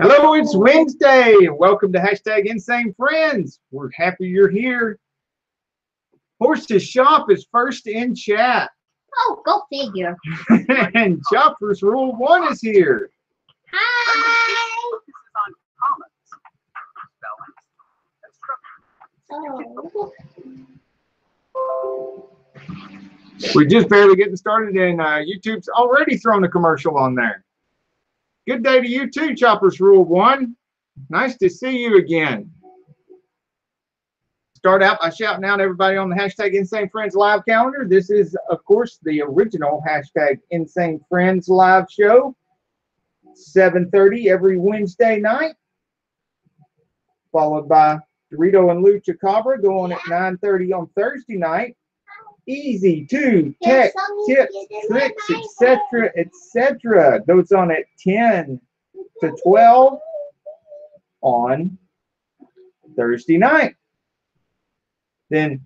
Hello, it's Wednesday. Welcome to hashtag Insane Friends. We're happy you're here. Horse's Shop is first in chat. Oh, go figure. And Chopper's Rule 1 is here. Hi. Oh. We're just barely getting started, and YouTube's already thrown a commercial on there. Good day to you too, Chopper's Rule 1. Nice to see you again. Start out by shouting out everybody on the hashtag Insane Friends live calendar. This is, of course, the original hashtag Insane Friends live show. 7:30 every Wednesday night. Followed by Dorito and Lucha Cabra going at 9:30 on Thursday night. Easy to tech, tips, tricks, etc., etc. Goes on at 10 to 12 on Thursday night. Then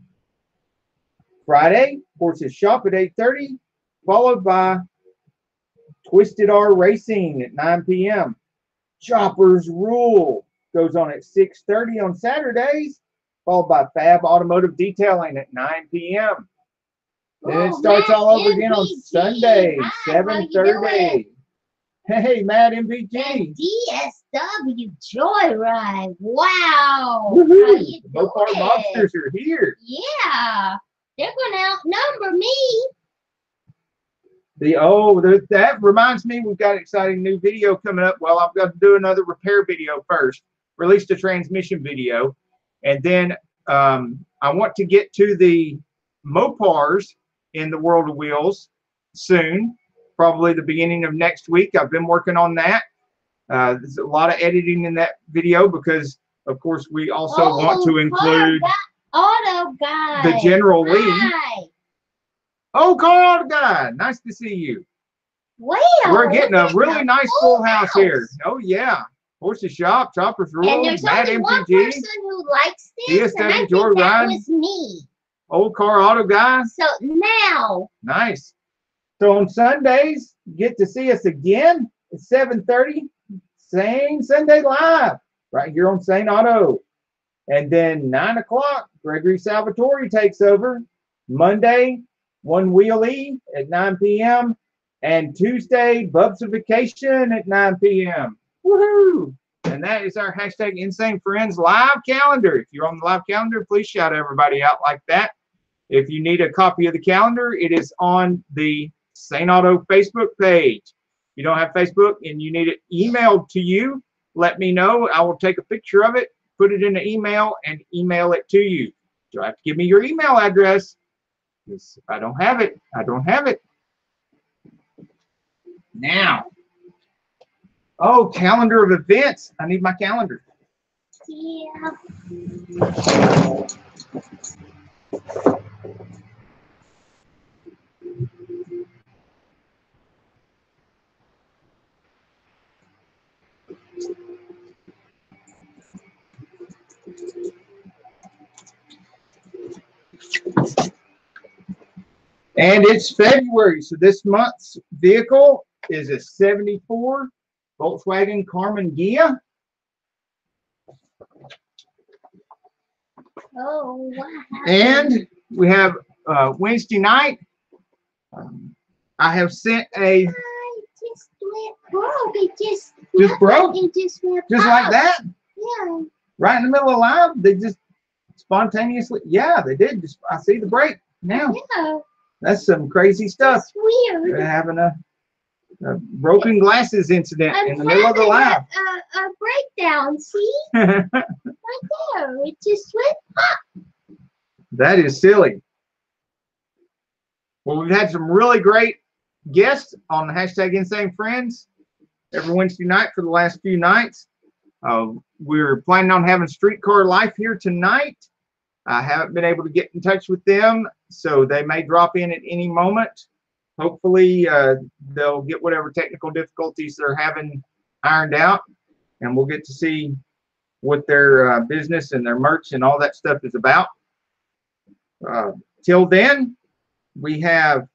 Friday, Horse's Shop at 8:30, followed by Twisted R Racing at 9 p.m. Chopper's Rule goes on at 6:30 on Saturdays, followed by Fab Automotive Detailing at 9 p.m. Then it starts all over again on Sunday, 7:30. Hey, Matt MPG. DSW Joyride. Wow. Woohoo! Both our mobsters are here. Yeah. They're going to outnumber me. That reminds me, we've got an exciting new video coming up. Well, I've got to do another repair video first. Released a transmission video. And then I want to get to the Mopars in the World of Wheels soon, probably the beginning of next week. I've been working on that. There's a lot of editing in that video because, of course, we also want to include Auto Guy. the General Lee. Hi. Oh, Car Auto Guy. Nice to see you. Well, We're getting a really nice full house here. Oh, yeah. Horse's Shop, Chopper's Rule, and there's Matt only one MPG, person who likes this, and I think Joyride. that was me. Old Car Auto Guy. So now. Nice. So on Sundays, you get to see us again at 7:30. Same Sunday Live right here on Saneauto. And then 9 o'clock, Gregory Salvatore takes over. Monday, One Wheel E at 9 p.m. And Tuesday, Bubs of Vacation at 9 p.m. Woohoo! And that is our hashtag Insane Friends live calendar. If you're on the live calendar, please shout everybody out like that. If you need a copy of the calendar, it is on the Saneauto Facebook page. If you don't have Facebook and you need it emailed to you, let me know. I will take a picture of it, put it in an email, and email it to you. You'll have to give me your email address. Because if I don't have it, I don't have it. Now. Oh, calendar of events. I need my calendar. Yeah. And it's February, so this month's vehicle is a 74 Volkswagen Carmen Ghia. Oh, wow. And we have Wednesday night. I have sent a. It just went broke. It just broke? It just went Just like that? Yeah. Right in the middle of live, they just spontaneously. Yeah, they did. Just I see the break now. Yeah. That's some crazy stuff. That's weird. They're having a broken glasses incident in the middle of the live. A breakdown, see? Right there. It just went pop. That is silly. Well, we've had some really great guests on the hashtag Insane Friends every Wednesday night for the last few nights. We're planning on having Streetcar Life here tonight. I haven't been able to get in touch with them, so they may drop in at any moment. Hopefully, they'll get whatever technical difficulties they're having ironed out, and we'll get to see what their business and their merch and all that stuff is about. Till then, we have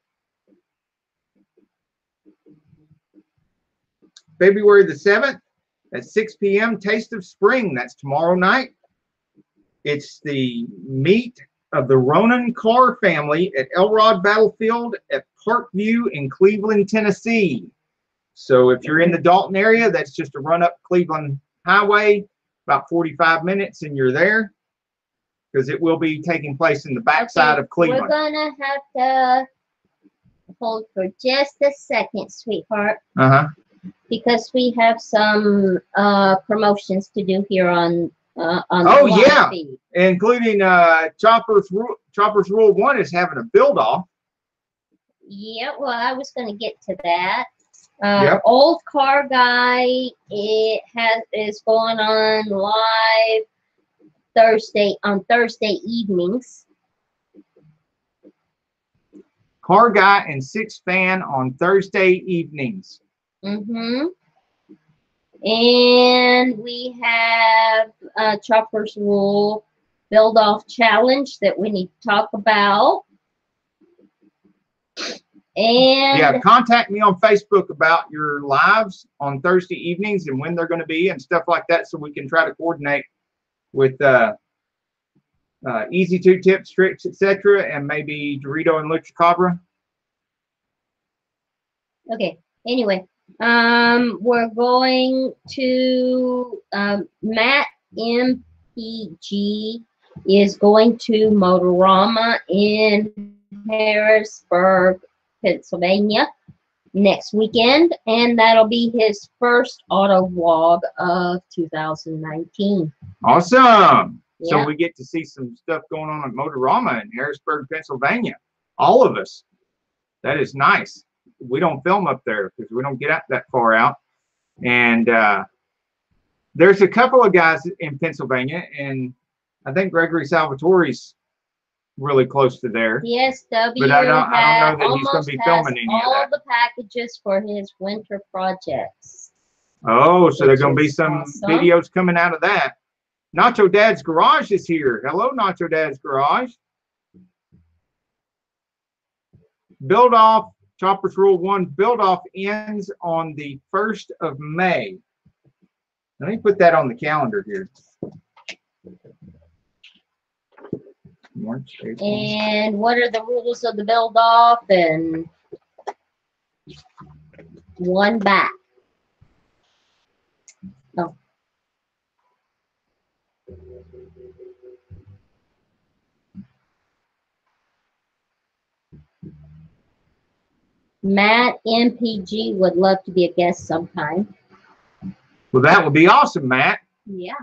February the 7th at 6 p.m. Taste of Spring. That's tomorrow night. It's the meet of the Ronan car family at Elrod Battlefield at Parkview in Cleveland, Tennessee. So if you're in the Dalton area, that's just a run up Cleveland Highway, about 45 minutes, and you're there, because it will be taking place in the backside of Cleveland. We're gonna have to hold for just a second, sweetheart. Because we have some promotions to do here on the feed. Including Chopper's Rule 1 is having a build-off. Yeah, well, I was going to get to that. Old Car Guy is going on live on Thursday evenings. Car Guy and Six Fan on Thursday evenings. And we have Chopper's Rule Build-Off Challenge that we need to talk about. And yeah, contact me on Facebook about your lives on Thursday evenings and when they're going to be and stuff like that, so we can try to coordinate with Easy Two Tips, Tricks, etc., and maybe Dorito and Lucha Cabra. Okay. Anyway, we're going to Matt MPG is going to Motorama in Harrisburg, Pennsylvania next weekend, and that'll be his first auto vlog of 2019. Awesome. Yeah. So we get to see some stuff going on at Motorama in Harrisburg, Pennsylvania. All of us. That is nice. We don't film up there because we don't get out that far out. And there's a couple of guys in Pennsylvania, and I think Gregory Salvatore's really close to there. Yes, W. But I don't know that he's going to be filming any of that. All the packages for his winter projects. Oh, so there's going to be some videos coming out of that. Nacho Dad's Garage is here. Hello, Nacho Dad's Garage. Build Off, Chopper's Rule 1, Build Off ends on the 1st of May. Let me put that on the calendar here. March, April. And what are the rules of the build off? And one back. Oh. Matt MPG would love to be a guest sometime. Well, that would be awesome, Matt. Yeah.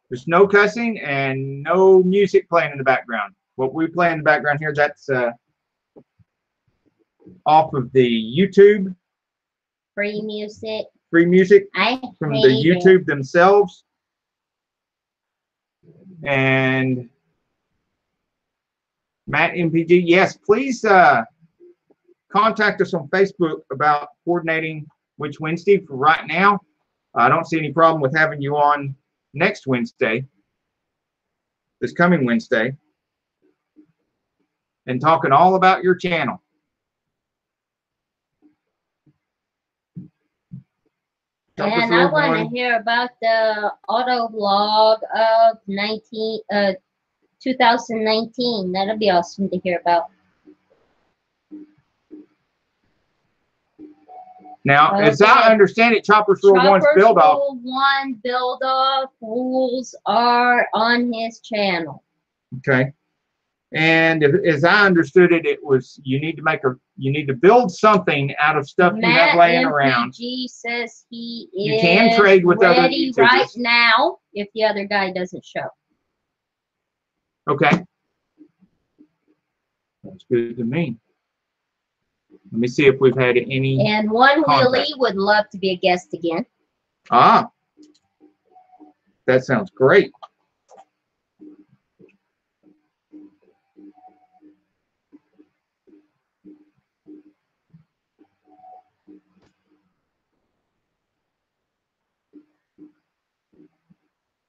There's no cussing and no music playing in the background. What we play in the background here, that's off of the YouTube. Free music. Free music from the YouTube themselves. And Matt MPG, yes, please contact us on Facebook about coordinating which Wednesday. For right now, I don't see any problem with having you on next Wednesday, this coming Wednesday, and talking all about your channel. And I want to hear about the auto vlog of 2019. That'll be awesome to hear about. Now, as I understand it, Chopper's Rule 1's build off. Rule 1 build off rules are on his channel. Okay. And as I understood it, it was you need to build something out of stuff you have laying around. MPG says he you can trade with other YouTubers right now if the other guy doesn't show. Okay. That's good to me. Let me see if we've had any. And One Wheelie would love to be a guest again. Ah, that sounds great.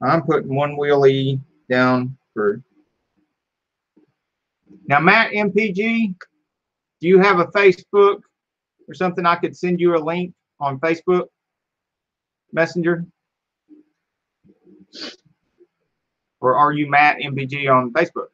I'm putting One Wheelie down for. Now, Matt MPG, do you have a Facebook or something I could send you a link on Facebook? Messenger? Or are you Matt MPG on Facebook?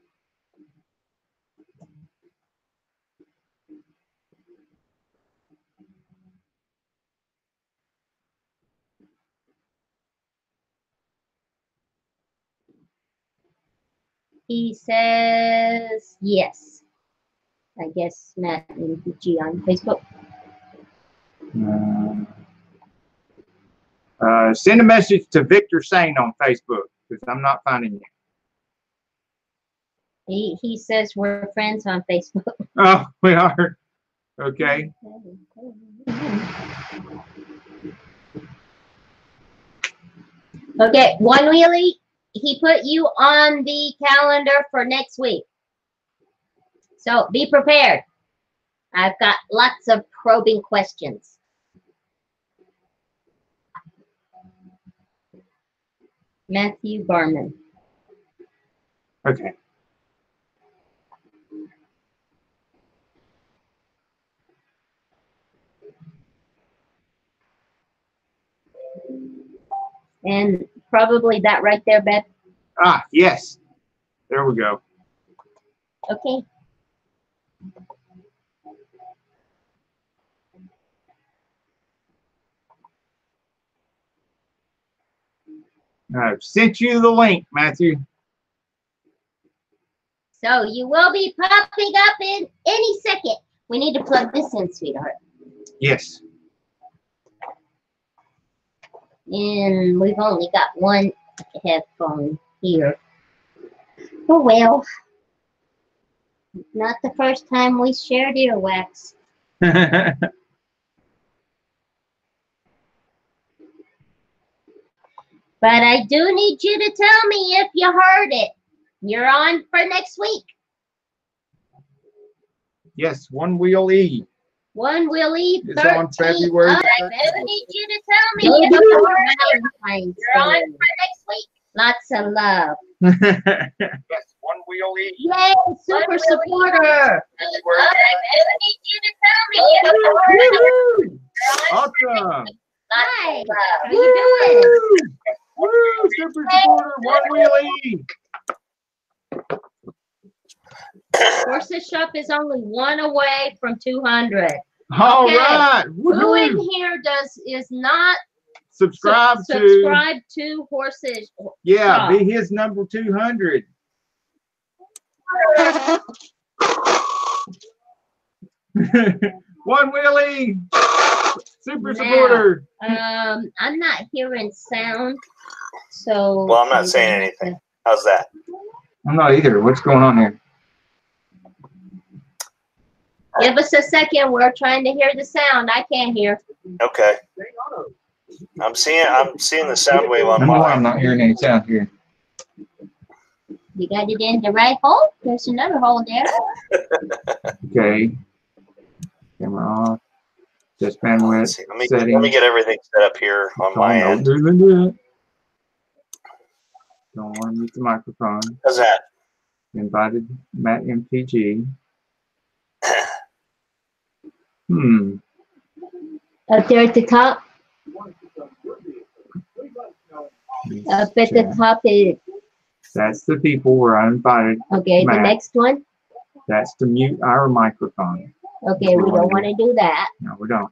He says yes. I guess Matt MPG on Facebook. Send a message to Victor Sane on Facebook because I'm not finding you. He says we're friends on Facebook. Oh, we are. Okay. Okay, One Wheelie, he put you on the calendar for next week. So be prepared. I've got lots of probing questions. Matthew Barman. Okay. And probably that right there, Beth. Ah, yes. There we go. Okay. I've sent you the link, Matthew. So you will be popping up in any second. We need to plug this in, sweetheart. Yes. And we've only got one headphone here. Oh well. Not the first time we shared earwax. But I do need you to tell me if you heard it. You're on for next week. Yes, One Wheelie. One Wheelie. It's on February. I need you to tell me if you heard it. You're on for next week. Lots of love. Yes, One Wheelie. Yay, super supporter. I need you to tell me if you heard it. Awesome. Hi. How you doing? Woo, super supporter, One Wheelie. Horses Shop is only one away from 200. All Okay. right. Who in here is not subscribe to Horses? Yeah, Shop? be his number 200. One Wheelie, super supporter. I'm not hearing sound, so. Well, I'm not saying anything. How's that? I'm not either. What's going on here? Give us a second. We're trying to hear the sound. I can't hear. Okay. I'm seeing the sound wave on I'm mine. not hearing any sound here. You got it in the right hole? There's another hole there. Okay. Camera off. Just bandwidth. Let me get everything set up here on my end. Don't want to mute the microphone. How's that? Invited Matt MPG. Up there at the top. Up at the top is. That's the people where I invited. Okay, Matt. the next one. That's to mute our microphone. Okay, we don't want to do that. No, we don't.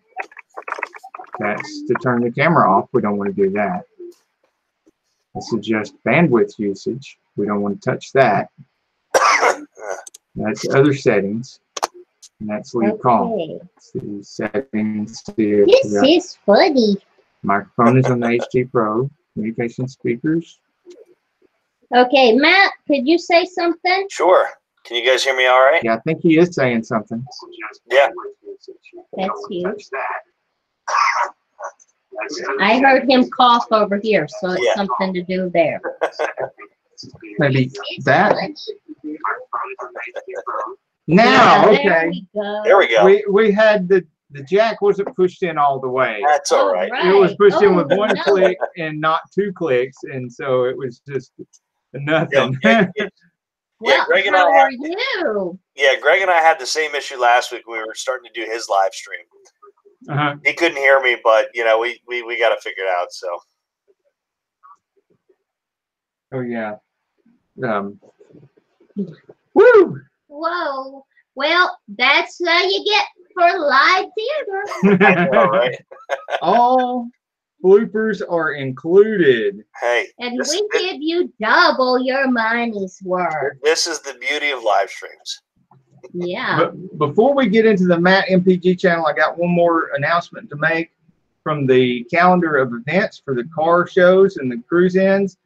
That's to turn the camera off. We don't want to do that. This is just bandwidth usage. We don't want to touch that. That's other settings. And that's lead call. See settings. This is funny. Microphone is on the HD Pro. Communication speakers. Okay, Matt, could you say something? Sure. Can you guys hear me all right? Yeah, I think he is saying something. Yeah. That's you. I heard him cough over here, so it's something to do there. Maybe that. Now, okay. There we go. We had the jack wasn't pushed in all the way. That's all right. It was pushed in with one click and not 2 clicks, and so it was just nothing. Yeah, Greg and how are you? Yeah, Greg and I had the same issue last week. We were starting to do his live stream. He couldn't hear me, but you know, we got to figure it out. So. Oh yeah. Woo! Whoa. Well, that's you get for live theater. I know, right? All bloopers are included. Hey. And we give you double your money's worth. This is the beauty of live streams. Yeah. But before we get into the Matt MPG channel, I got one more announcement to make from the calendar of events for the car shows and the cruise-ins.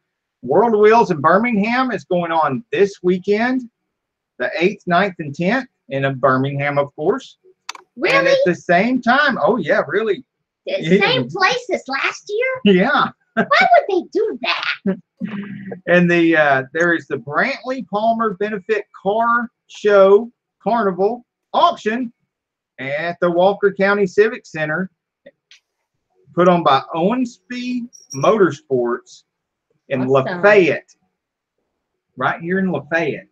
World of Wheels in Birmingham is going on this weekend, the 8th, 9th, and 10th in Birmingham, of course. Really? And at the same time, oh yeah, really. The same place as last year? Yeah. Why would they do that? And there is the Brantley Palmer Benefit Car Show Carnival auction at the Walker County Civic Center, put on by Owensby Motorsports in Lafayette, right here in Lafayette.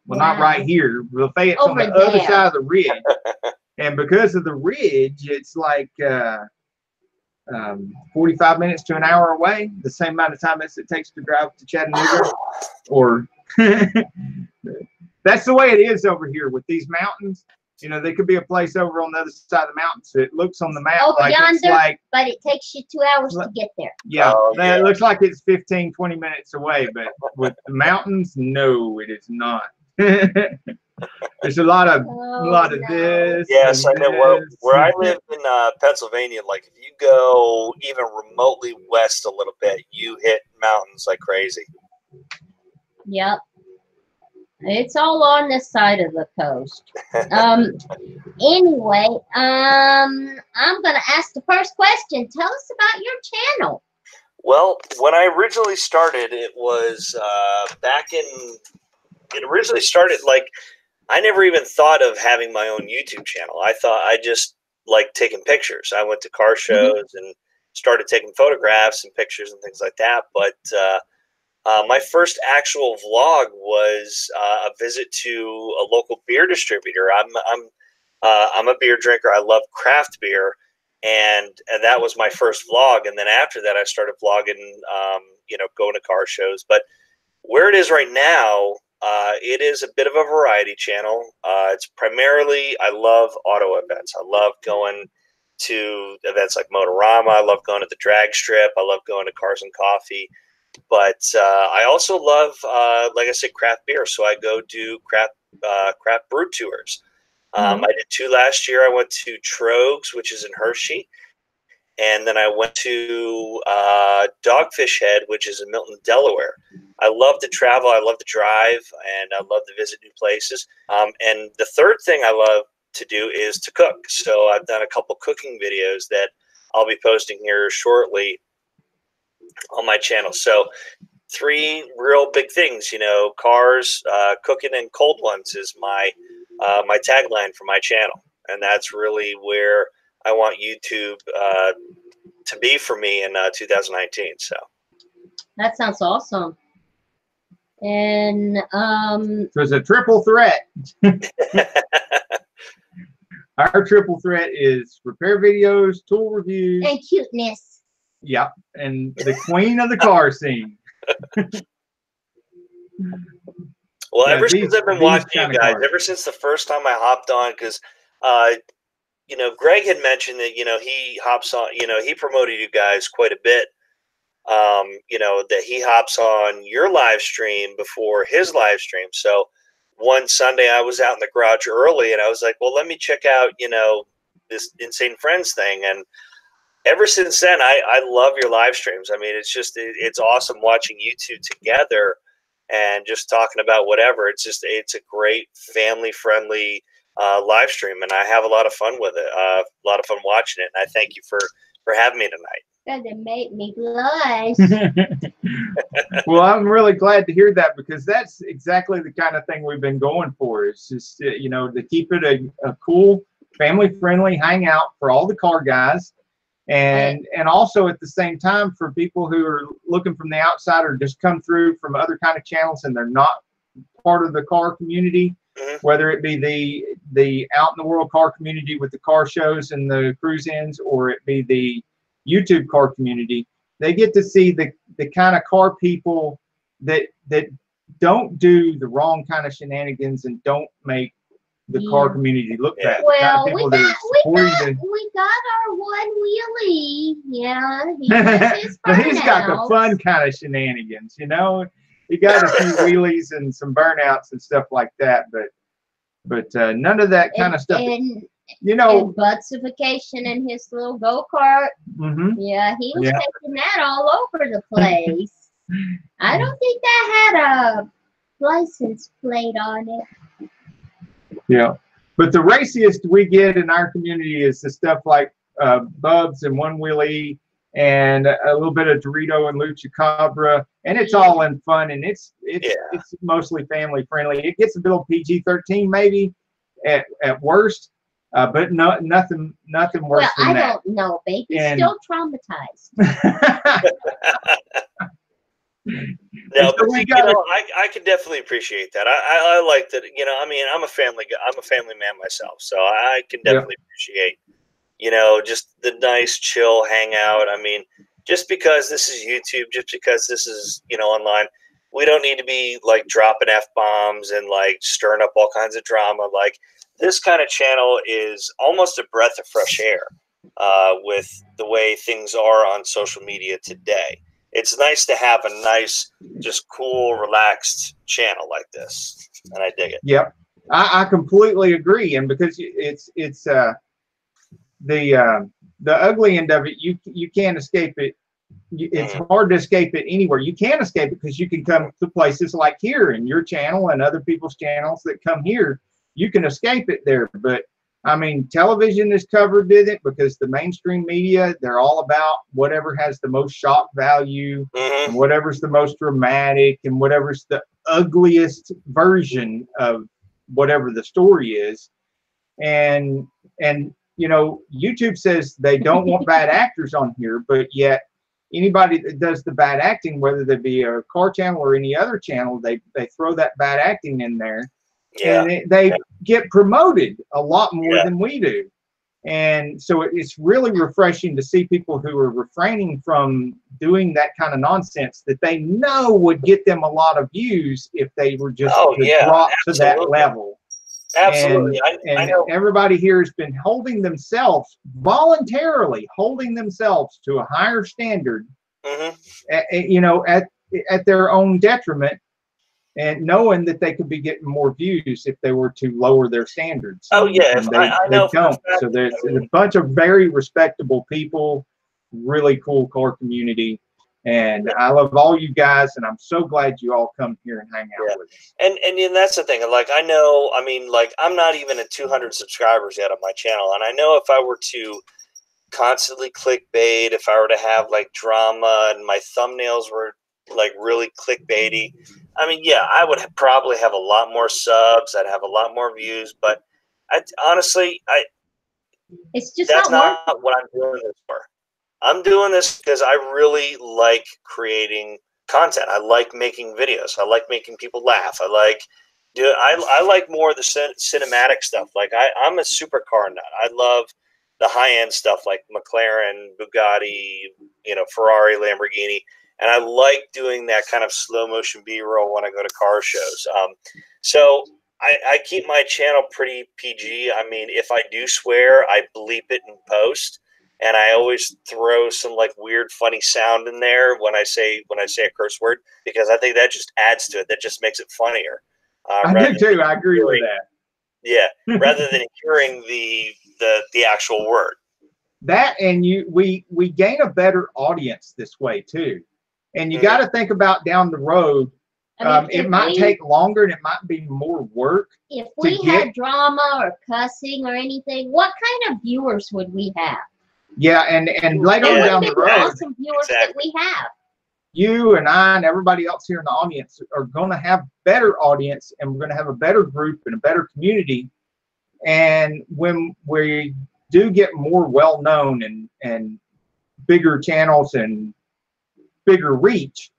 Well, not right here. Lafayette's on the other side of the ridge. And because of the ridge, it's like 45 minutes to an hour away, the same amount of time as it takes to drive to Chattanooga. Or that's the way it is over here with these mountains. You know, there could be a place over on the other side of the mountain, so it looks on the map like yonder, it's like, but it takes you 2 hours to get there. Yeah, it looks like it's 15, 20 minutes away, but with the mountains, no, it is not. There's a lot of this. Yes, I know. Where I live in Pennsylvania, like if you go even remotely west a little bit, you hit mountains like crazy. Yep. It's all on this side of the coast. Anyway, I'm going to ask the first question. Tell us about your channel. Well, when I originally started, it was it originally started like, I never even thought of having my own YouTube channel. I thought I just liked taking pictures. I went to car shows and started taking photographs and pictures and things like that. But my first actual vlog was a visit to a local beer distributor. I'm a beer drinker. I love craft beer, and that was my first vlog. And then after that, I started vlogging, you know, going to car shows. But where it is right now, it is a bit of a variety channel. It's primarily, I love auto events. I love going to events like Motorama. I love going to the drag strip. I love going to Cars and Coffee. But I also love, like I said, craft beer. So I go do craft brew tours. I did 2 last year. I went to Trogs, which is in Hershey. And then I went to Dogfish Head, which is in Milton, Delaware. I love to travel. I love to drive, and I love to visit new places. And the third thing I love to do is to cook. So I've done a couple cooking videos that I'll be posting here shortly on my channel. So 3 real big things, you know, cars, cooking, and cold ones is my my tagline for my channel. And that's really where I want YouTube to be for me in 2019. So that sounds awesome. And so it's a triple threat. Our triple threat is repair videos, tool reviews, and cuteness. Yep, and the queen of the car scene. Well, ever since I've been watching you guys, ever since the first time I hopped on, because you know, Greg had mentioned that, you know, he hops on, you know, he promoted you guys quite a bit. You know, that he hops on your live stream before his live stream. So one Sunday I was out in the garage early and I was like, well, let me check out, you know, this Insanefriends thing. And ever since then, I love your live streams. I mean, it's just, it's awesome watching you two together and just talking about whatever. It's just, it's a great family friendly live stream, and I have a lot of fun with it. A lot of fun watching it. And I thank you for having me tonight. That made me blush. Well, I'm really glad to hear that, because that's exactly the kind of thing we've been going for. It's just, you know, to keep it a cool, family-friendly hangout for all the car guys, and also at the same time for people who are looking from the outside or just come through from other kind of channels and they're not part of the car community. whether it be the out in the world car community with the car shows and the cruise-ins, or it be the YouTube car community. They get to see the kind of car people that don't do the wrong kind of shenanigans and don't make the car community look bad. Well, we got our one wheelie. Yeah, he does his but he's got the fun kind of shenanigans, you know. He got a few wheelies and some burnouts and stuff like that, but none of that kind of stuff. And, you know, and buttsification in his little go-kart. Yeah, he was taking that all over the place. I don't think that had a license plate on it. Yeah, but the raciest we get in our community is the stuff like Bubs and One Wheelie and a little bit of Dorito and Lucha Cabra, and it's all in fun, and it's mostly family friendly. It gets a little PG-13 maybe at worst, but nothing worse than that. I don't know, baby's still traumatized. No, but I can definitely appreciate that. I like that. You know, I mean, I'm a family guy. I'm a family man myself, so I can definitely appreciate, you know, just the nice, chill hangout. I mean, just because this is YouTube, just because this is, you know, online, we don't need to be like dropping F-bombs and like stirring up all kinds of drama. Like, this kind of channel is almost a breath of fresh air with the way things are on social media today. It's nice to have a nice, just cool, relaxed channel like this, and I dig it. Yep, I completely agree, and because it's the ugly end of it, you can't escape it. It's hard to escape it anywhere. You can escape it because you can come to places like here and your channel and other people's channels that come here. You can escape it there, but I mean, television is covered with it because the mainstream media, they're all about whatever has the most shock value, and whatever's the most dramatic, and whatever's the ugliest version of whatever the story is. And you know, YouTube says they don't want bad actors on here, but yet anybody that does the bad acting, whether they be a car channel or any other channel, they throw that bad acting in there. Yeah. And they get promoted a lot more than we do. And so it's really refreshing to see people who are refraining from doing that kind of nonsense that they know would get them a lot of views if they were just drop to that level. Absolutely. And I know. Everybody here has been voluntarily holding themselves to a higher standard, you know, at their own detriment, and knowing that they could be getting more views if they were to lower their standards. Oh, yeah. I know they don't. So there's a bunch of very respectable people, really cool car community. And I love all you guys, and I'm so glad you all come here and hang out with us. And that's the thing. Like, I know, I mean, like, I'm not even at 200 subscribers yet on my channel. And I know if I were to constantly clickbait, if I were to have, like, drama and my thumbnails were, like, really clickbaity, I mean, yeah, I would probably have a lot more subs. I'd have a lot more views. But honestly, it's just that's not what I'm doing this for. I'm doing this because I really like creating content. I like making videos. I like making people laugh. I like more of the cinematic stuff. Like, I'm a supercar nut. I love the high-end stuff like McLaren, Bugatti, you know, Ferrari, Lamborghini. And I like doing that kind of slow-motion B-roll when I go to car shows. So I keep my channel pretty PG. I mean, if I do swear, I bleep it in post. And I always throw some like weird, funny sound in there when I say a curse word, because I think that just adds to it. That just makes it funnier. I do too. I agree with that. Yeah, rather than hearing the actual word. That, and we gain a better audience this way too. And you got to think about down the road. It might take longer and it might be more work. If we had drama or cussing or anything, what kind of viewers would we have? Yeah, and later on down the road, awesome viewers that we have. You and I and everybody else here in the audience are going to have better audience, and we're going to have a better group and a better community. And when we do get more well known and bigger channels and bigger reach,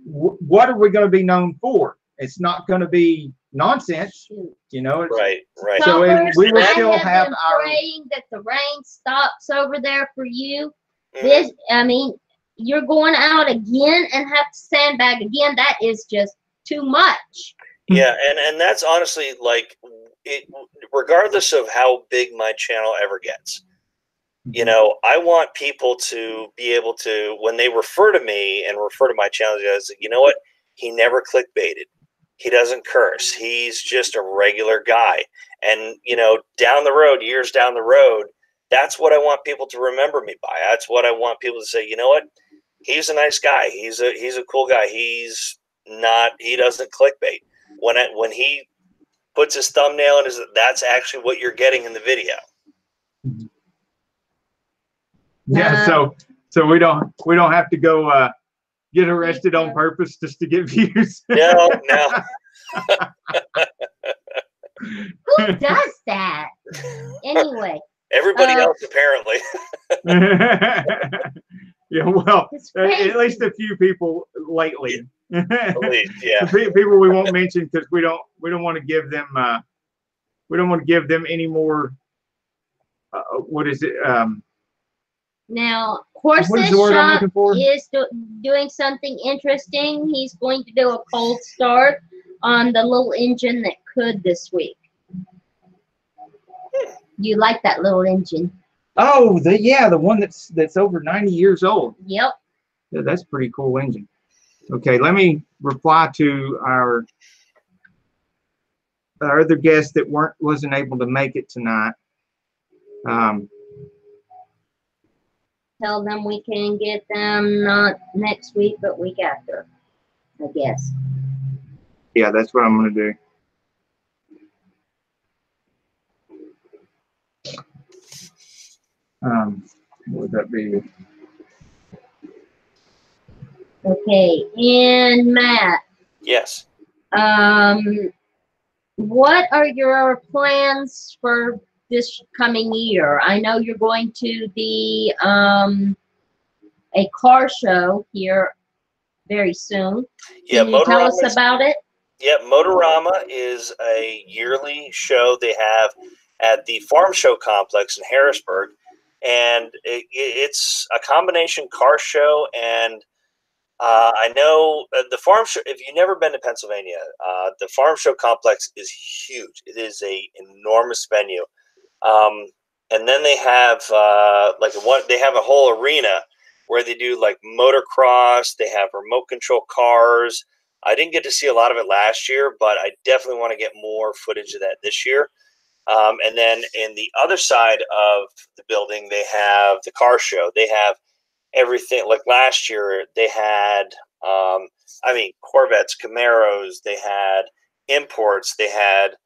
what are we going to be known for? It's not going to be nonsense. Shoot. You know, Right. So we will still have been our praying that the rain stops over there for you. Mm-hmm. This, I mean, you're going out again and have to sandbag again. That is just too much. Yeah, and that's honestly like it. Regardless of how big my channel ever gets, you know, I want people to be able to, when they refer to me and refer to my channel, as you know what, he never clickbaited. He doesn't curse. He's just a regular guy. And, you know, down the road, years down the road, that's what I want people to remember me by. That's what I want people to say, you know what? He's a nice guy. He's a cool guy. He doesn't clickbait. When he puts his thumbnail in, that's actually what you're getting in the video. Yeah, so we don't have to go get arrested on purpose just to get views. No. Who does that? Anyway. Everybody else, apparently. Yeah, well, at least a few people lately. At least, yeah. People we won't mention because we don't want to give them any more. What is it? Now, Horse's Shop is doing something interesting. He's going to do a cold start on the little engine that could this week. You like that little engine? Oh, the one that's over 90 years old. Yep. Yeah, that's a pretty cool engine. Okay, let me reply to our other guest that wasn't able to make it tonight. Tell them we can get them not next week, but week after, I guess. Yeah, that's what I'm going to do. What would that be? Okay, and Matt. Yes. What are your plans for this coming year? I know you're going to the a car show here very soon. Yeah, Can you tell us about it? Yeah, Motorama is a yearly show they have at the Farm Show Complex in Harrisburg. And it's a combination car show, and I know the farm show. If you've never been to Pennsylvania, the Farm Show Complex is huge. It is a enormous venue, and then they have they have a whole arena where they do like motocross. They have remote control cars. I didn't get to see a lot of it last year, but I definitely want to get more footage of that this year. And then in the other side of the building, they have the car show. They have everything. Like last year, they had, Corvettes, Camaros. They had imports. They had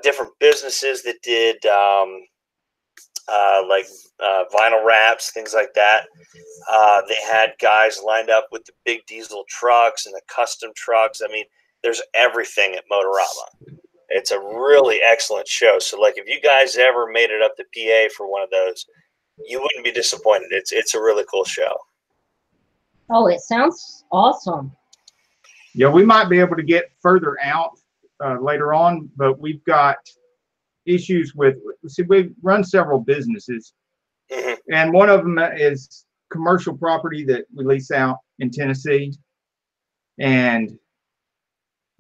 different businesses that did vinyl wraps, things like that. They had guys lined up with the big diesel trucks and the custom trucks. I mean, there's everything at Motorama. It's a really excellent show. So, like, if you guys ever made it up to PA for one of those, you wouldn't be disappointed. It's a really cool show. Oh, it sounds awesome. Yeah, we might be able to get further out later on, but we've got issues with. See, we run several businesses, and one of them is commercial property that we lease out in Tennessee, and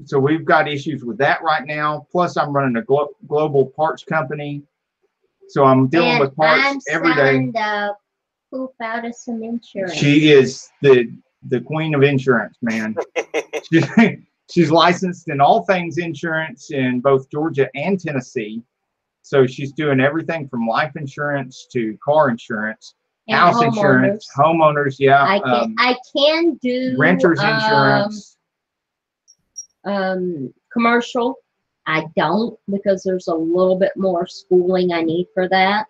so we've got issues with that right now. Plus, I'm running a global parts company, so I'm dealing with parts every day. Poop out of some insurance. She is the queen of insurance, man. She's licensed in all things insurance in both Georgia and Tennessee. So she's doing everything from life insurance to car insurance, and house insurance, homeowners. Yeah, I can do renters insurance. Commercial. I don't, because there's a little bit more schooling I need for that.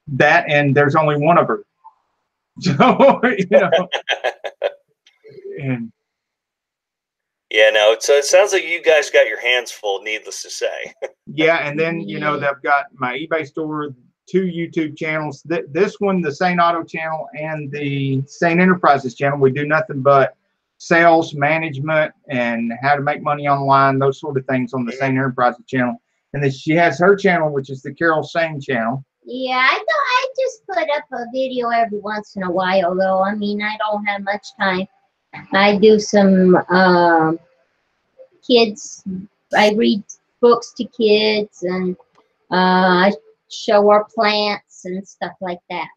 That, and there's only one of her. So, you know. And yeah, no, so it sounds like you guys got your hands full, needless to say. Yeah, and then, you know, they've got my eBay store, 2 YouTube channels. This one, the Saneauto channel, and the Sane Enterprises channel, we do nothing but sales management and how to make money online, those sort of things on the Sane Enterprises channel. And then she has her channel, which is the Carol Sane channel. Yeah, I just put up a video every once in a while, though. I mean, I don't have much time. I do some kids. I read books to kids, and I show our plants and stuff like that.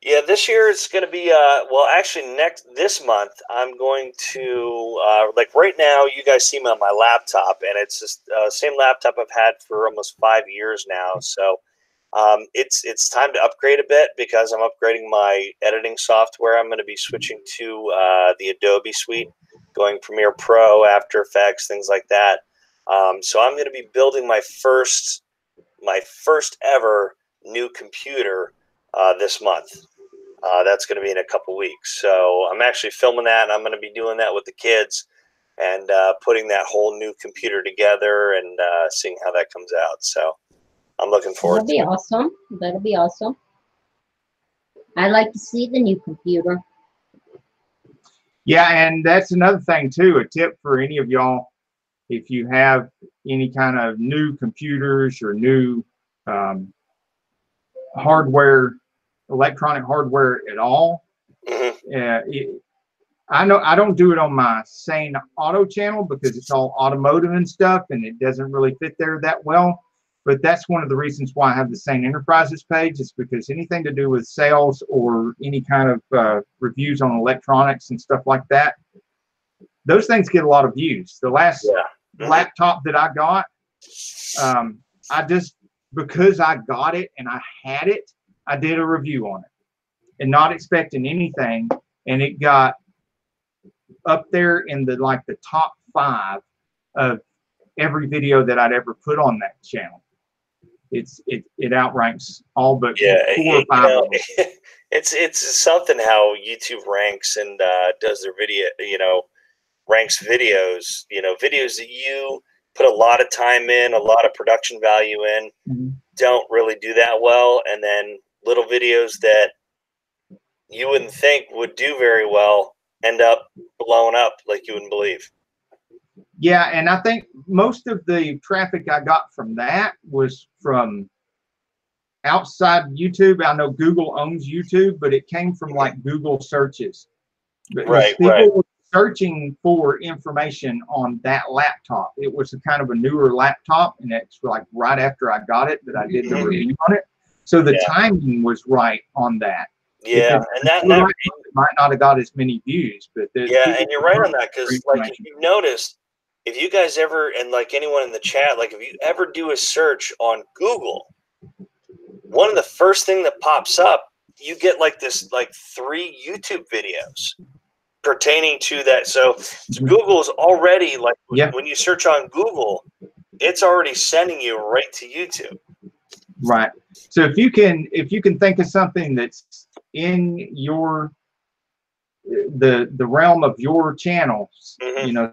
Yeah, this year it's going to be, well, actually this month, I'm going to, like right now, you guys see me on my laptop, and it's just the same laptop I've had for almost 5 years now. So it's time to upgrade a bit because I'm upgrading my editing software. I'm going to be switching to the Adobe suite, going Premiere Pro, After Effects, things like that. So I'm going to be building my first ever new computer this month. That's going to be in a couple weeks. So I'm actually filming that, and I'm going to be doing that with the kids and putting that whole new computer together and seeing how that comes out. So I'm looking forward to it. That'll be awesome. That'll be awesome. I like to see the new computer. Yeah, and that's another thing too, a tip for any of y'all, if you have any kind of new computers or new hardware, electronic hardware at all. I know I don't do it on my Saneauto channel because it's all automotive and stuff, and it doesn't really fit there that well. But that's one of the reasons why I have the Sane Enterprises page. Is because anything to do with sales or any kind of reviews on electronics and stuff like that, those things get a lot of views. The last laptop that I got, I just, because I got it and I had it, I did a review on it and not expecting anything, and it got up there in the top 5 of every video that I'd ever put on that channel. It outranks all but 4 or 5 of them. It's something how YouTube ranks and does their video, ranks videos, videos that you put a lot of time in, a lot of production value in, don't really do that well, and then little videos that you wouldn't think would do very well end up blowing up like you wouldn't believe. Yeah, and I think most of the traffic I got from that was from outside YouTube. I know Google owns YouTube, but it came from Google searches. People were searching for information on that laptop. It was a kind of a newer laptop, and it's right after I got it that I did the review on it. So the timing was right on that. Yeah, and that might not have got as many views, but and you're right on that, because if you've noticed, if you guys ever, and anyone in the chat, if you ever do a search on Google, one of the first thing that pops up, you get this 3 YouTube videos pertaining to that. So Google's already when you search on Google, it's already sending you right to YouTube. Right. So if you can think of something that's in your the realm of your channels,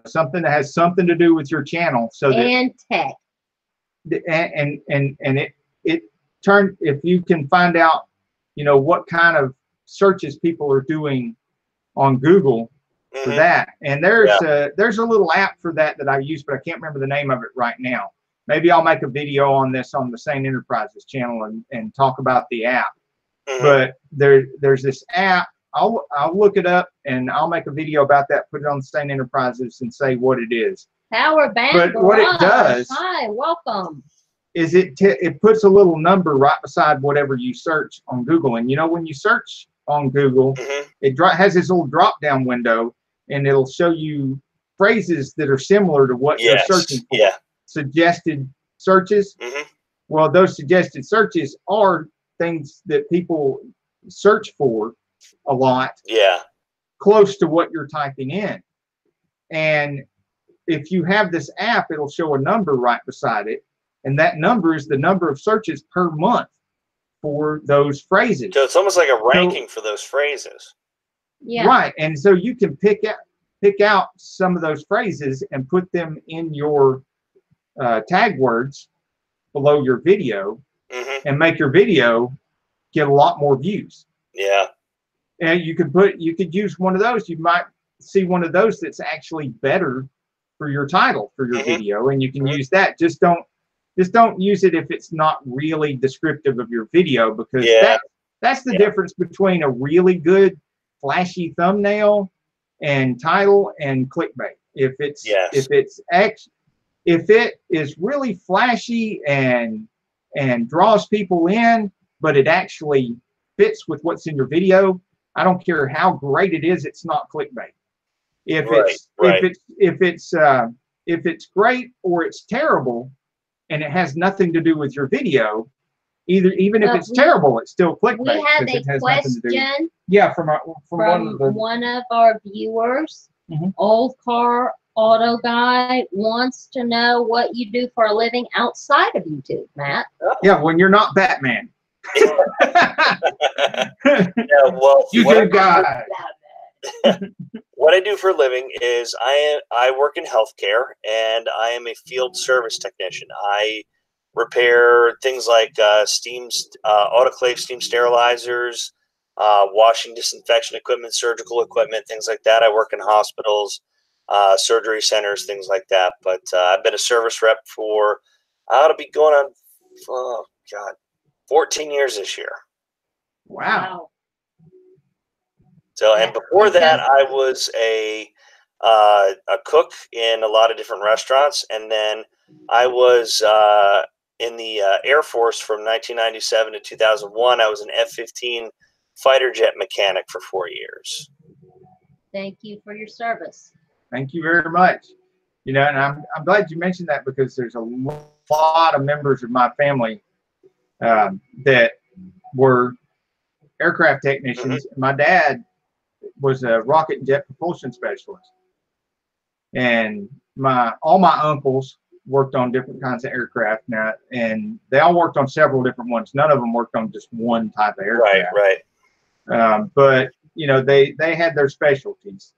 something that has something to do with your channel, so and tech, and it turn, if you can find out what kind of searches people are doing on Google for that, and there's a little app for that I use, but I can't remember the name of it right now. Maybe I'll make a video on this on the Sane Enterprises channel and talk about the app. But there's this app. I'll look it up and I'll make a video about that, put it on the Sane Enterprises, and say what it is. Power bank. But what it does, hi, welcome, is it puts a little number right beside whatever you search on Google. And when you search on Google, it has this little drop down window, and it'll show you phrases that are similar to what you're searching for. Suggested searches. Well, those suggested searches are things that people search for a lot, close to what you're typing in. And if you have this app, it'll show a number right beside it, and that number is the number of searches per month for those phrases. So it's almost like a ranking for those phrases. Right. And so you can pick out some of those phrases and put them in your tag words below your video, and make your video get a lot more views. And you could use one of those. You might see one of those that's actually better for your title, for your video, and you can use that. Just don't use it if it's not really descriptive of your video, because that's the difference between a really good flashy thumbnail and title and clickbait. If it is really flashy and draws people in, but it actually fits with what's in your video, I don't care how great it is, it's not clickbait. If it's great or it's terrible and it has nothing to do with your video, even if it's terrible, it's still clickbait. We have a question. Yeah, from one of our viewers. Old car auto guy wants to know what you do for a living outside of YouTube, Matt. Yeah, when you're not Batman. Well, you good guy. What I do for a living is I work in healthcare, and I am a field service technician. I repair things like autoclave steam sterilizers, washing, disinfection equipment, surgical equipment, things like that. I work in hospitals, surgery centers, things like that. But I've been a service rep for, it'll be going on, 14 years this year. Wow. So, and before that, I was a cook in a lot of different restaurants, and then I was in the Air Force from 1997 to 2001. I was an F-15 fighter jet mechanic for 4 years. Thank you for your service. Thank you very much. You know, and I'm glad you mentioned that, because there's a lot of members of my family that were aircraft technicians. My dad was a rocket and jet propulsion specialist, and all my uncles worked on different kinds of aircraft now, and they all worked on several different ones. None of them worked on just one type of aircraft. Right. But you know, they had their specialties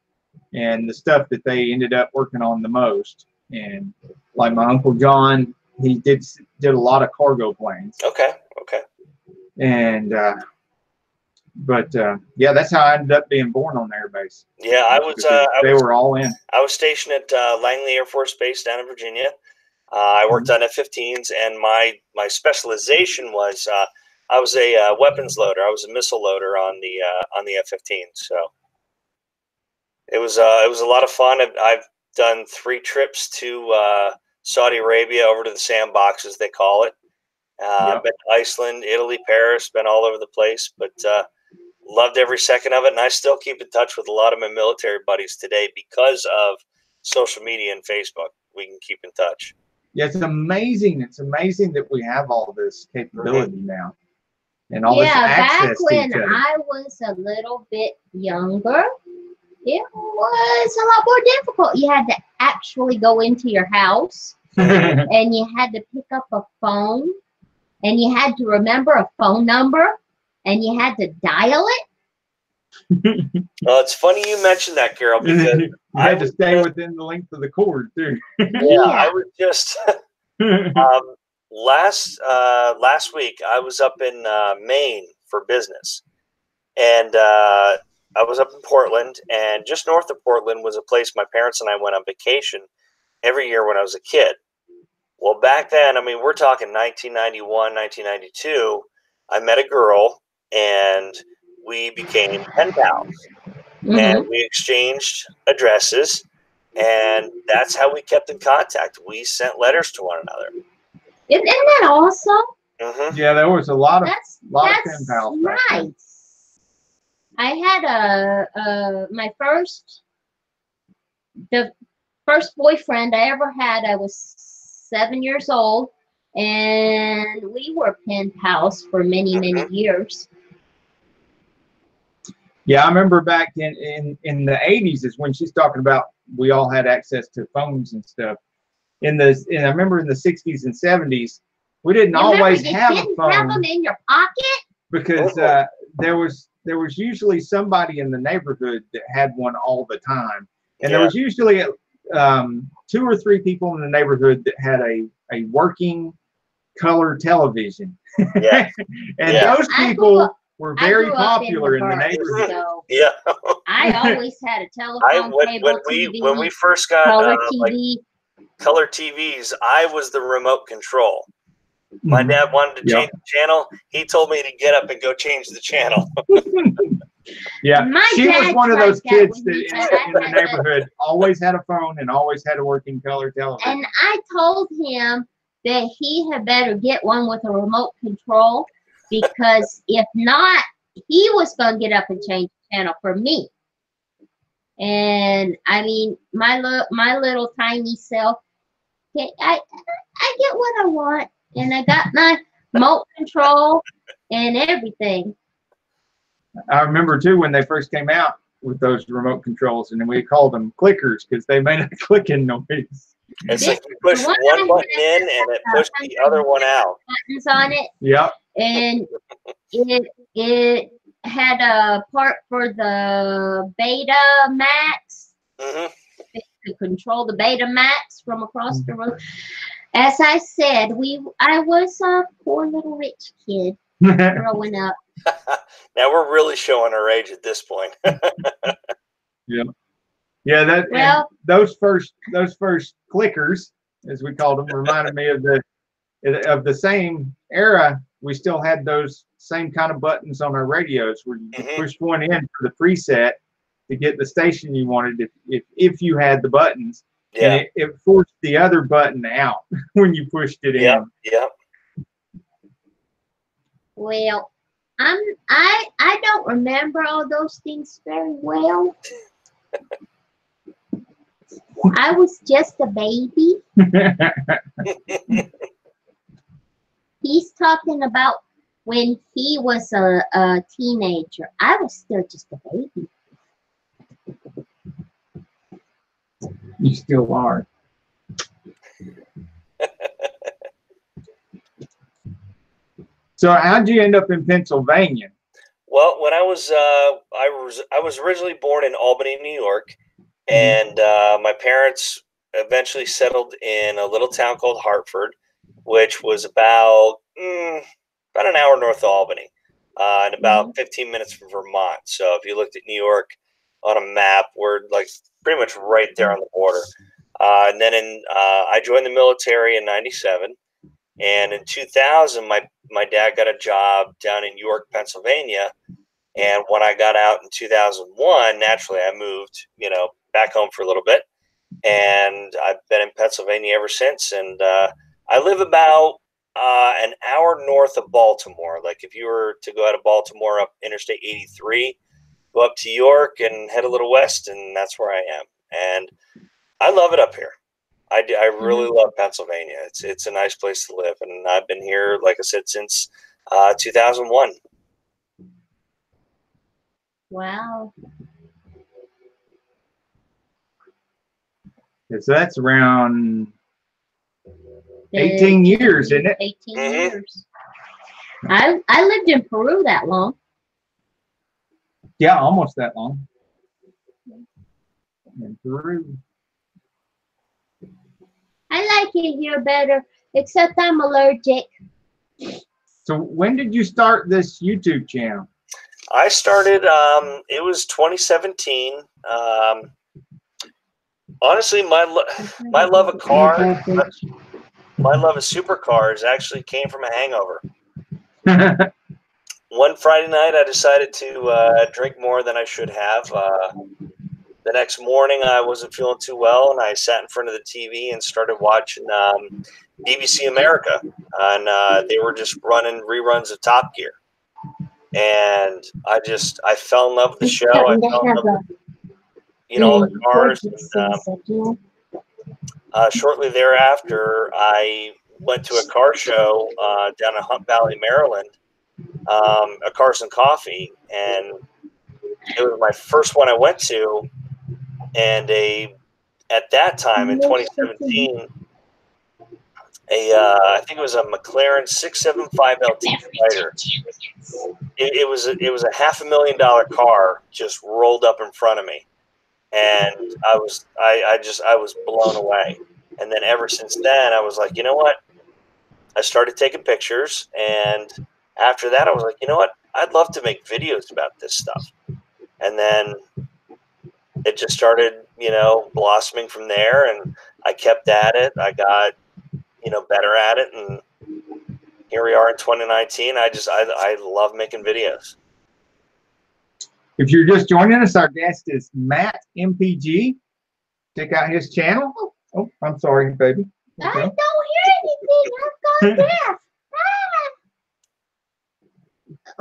and the stuff that they ended up working on the most. And like my Uncle John, he did a lot of cargo planes. Okay. And yeah, that's how I ended up being born on the airbase. Yeah, they were all in. I was stationed at Langley Air Force Base down in Virginia. I worked on F-15s, and my specialization was I was a weapons loader. I was a missile loader on the F-15. So it was a lot of fun. I've done 3 trips to Saudi Arabia, over to the sandboxes, they call it. Been to Iceland, Italy, Paris, been all over the place, but loved every second of it. And I still keep in touch with a lot of my military buddies today because of social media and Facebook. We can keep in touch. Yeah, it's amazing. It's amazing that we have all this capability now, and all this access to each other. Back when I was a little bit younger, it was a lot more difficult. You had to actually go into your house, and you had to pick up a phone, and you had to remember a phone number, and you had to dial it. Well, it's funny you mentioned that, Carol, because I had to stay within the length of the cord too. Yeah, I was just last week I was up in Maine for business, and I was up in Portland, and just north of Portland was a place my parents and I went on vacation every year when I was a kid. Well, back then, I mean, we're talking 1991, 1992, I met a girl, and we became pen pals. And we exchanged addresses, and that's how we kept in contact. We sent letters to one another. Isn't that awesome? Yeah, there was a lot of pen pals. Nice. I had the first boyfriend I ever had. I was 7 years old, and we were pen pals for many years. Yeah, I remember back in the 80s is when she's talking about we all had access to phones and stuff. I remember in the 60s and 70s, we didn't always have a phone. Have them in your pocket? Because there was usually somebody in the neighborhood that had one all the time. And there was usually 2 or 3 people in the neighborhood that had a working color television. Yeah. And those people were very popular in the burbs, neighborhood. so Yeah. I always had a telephone, cable TV, when we first got color like TV. color TVs, I was the remote control. My dad wanted to change the channel. He told me to get up and go change the channel. Yeah, she was one of those kids that in the had neighborhood always had a phone and always had a working color television. And I told him that he had better get one with a remote control, because if not, he was going to get up and change the channel for me. And I mean, my little tiny self, I get what I want, and I got my remote control and everything. I remember too when they first came out with those remote controls, and then we called them clickers because they made a clicking noise. It's like you push one button in and it pushed the other one out. Buttons on it. Yep. And it had a part for the Beta Max. Mm-hmm. To control the Beta Max from across the room. As I said, I was a poor little rich kid growing up. Now we're really showing our age at this point. Yeah. Yeah, Well, those first clickers, as we called them, reminded me of the same era. We still had those same kind of buttons on our radios where you pushed one in for the preset to get the station you wanted if you had the buttons. Yeah. And it forced the other button out when you pushed it in. Yeah. Well, I don't remember all those things very well. I was just a baby. He's talking about when he was a teenager. I was still just a baby. You still are. So how'd you end up in Pennsylvania? Well, when I was originally born in Albany, New York, and my parents eventually settled in a little town called Hartford, which was about an hour north of Albany, and about 15 minutes from Vermont. So if you looked at New York on a map, we're like pretty much right there on the border. And then I joined the military in '97, and in 2000, my dad got a job down in York, Pennsylvania. And when I got out in 2001, naturally I moved, back home for a little bit, and I've been in Pennsylvania ever since. And I live about an hour north of Baltimore. Like if you were to go out of Baltimore up Interstate 83, go up to York and head a little west, and that's where I am. And I love it up here. I really love Pennsylvania. It's a nice place to live, and I've been here, like I said, since 2001. Wow. So that's around 18 years, isn't it? 18 years. I lived in Peru that long. Yeah, almost that long. In Peru. I like it here better, except I'm allergic. So when did you start this YouTube channel? I started, it was 2017. Honestly, my love of cars, my love of supercars actually came from a hangover. One Friday night, I decided to drink more than I should have. The next morning, I wasn't feeling too well, and I sat in front of the TV and started watching BBC America, and they were just running reruns of Top Gear. And I fell in love with the show. I fell in love with, all the cars. And, shortly thereafter, I went to a car show down in Hunt Valley, Maryland, a Cars and Coffee, and it was my first one I went to. And at that time in 2017, I think it was a McLaren 675 LT Spider. It was a $500,000 car just rolled up in front of me, and I was blown away. And then ever since then, I was like, you know what? I started taking pictures, and after that, I was like, you know what? I'd love to make videos about this stuff. And then it just started, you know, blossoming from there, and I kept at it. I got, you know, better at it, and here we are in 2019. I love making videos. If you're just joining us, our guest is Matt MPG. Check out his channel. Oh, I'm sorry, baby. Okay. I don't hear anything. I've got deaf. Ah.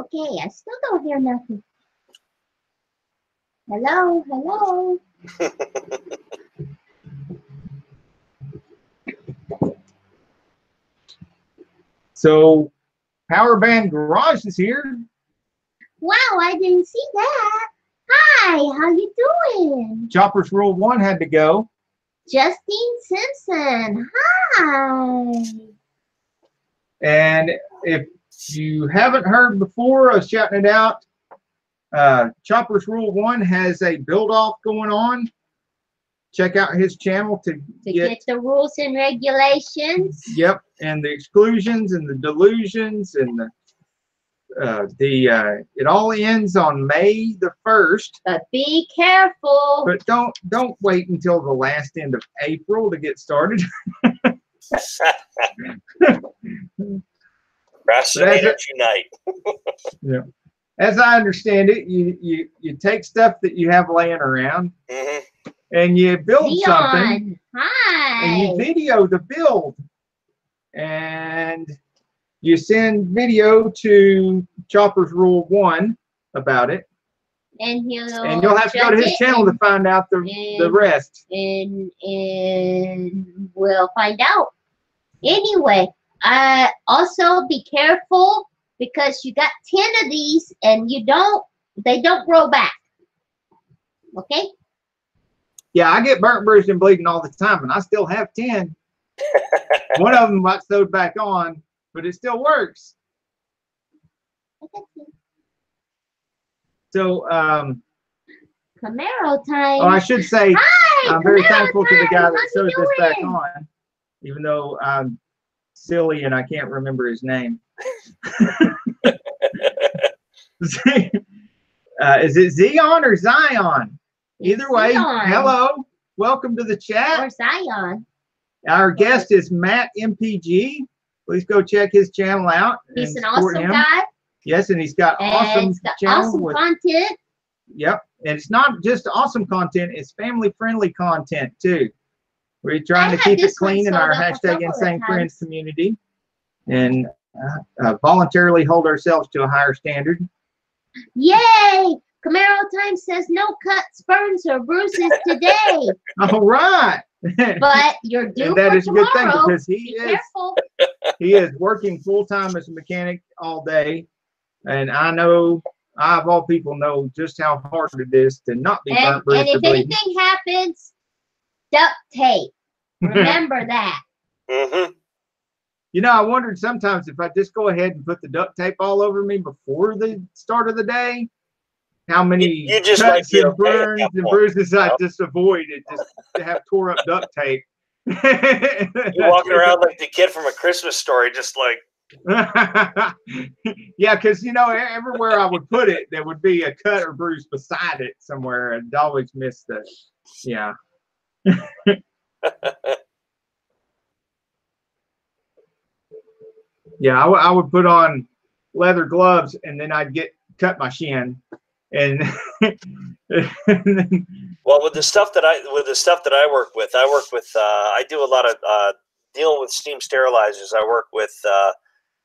Okay, I still don't hear nothing. Hello, hello. So, Power Band Garage is here. Wow, I didn't see that. Hi, how you doing? Chopper's Rule 1 had to go. Justine Simpson, hi. And if you haven't heard before us shouting it out, Chopper's Rule 1 has a build-off going on. Check out his channel to get the rules and regulations. Yep, and the exclusions and the delusions and it all ends on May the 1st. But be careful. But don't wait until the last end of April to get started. Procrastinators unite. Yeah. As I understand it, you take stuff that you have laying around, and you build something. Hi. And you video the build, and you send video to Chopper's Rule 1 about it. And you'll have to go to his channel to find out the rest. And we'll find out. Anyway, also be careful, because you got 10 of these and they don't grow back. Okay? Yeah, I get burnt, bruised, and bleeding all the time, and I still have 10. One of them got sewed back on, but it still works. So, Camaro time. Oh, I should say, hi, I'm very Camaro thankful to the guy that sewed this back doing? on, even though I'm silly and I can't remember his name. Is it Zion or Zion? Either way, Zion. Hello, welcome to the chat. Or Zion. Our guest is Matt MPG. Please go check his channel out. He's an awesome guy. Yes, and he's got awesome content. Yep, and it's not just awesome content; it's family-friendly content too. We're trying to keep it clean in our hashtag Insanefriends community, and voluntarily hold ourselves to a higher standard. Yay! Camaro Time says no cuts, burns, or bruises today. All right. But you're due and that for is a good thing, tomorrow. because he is working full-time as a mechanic all day, and I know, I of all people know just how hard it is to not be burnt, bruised, and if or bleeding. anything happens, duct tape. Remember that. You know, I wondered sometimes if I just go ahead and put the duct tape all over me before the start of the day, how many you just cuts might be and burns and bruises I just avoided just to have tore up duct tape. You're walking around like the kid from A Christmas Story, just like. Yeah, because, you know, everywhere I would put it, there would be a cut or bruise beside it somewhere, and I'd always miss the, yeah. Yeah, I would put on leather gloves, and then I'd cut my shin, and well, with the stuff that I work with, I do a lot of dealing with steam sterilizers. I work with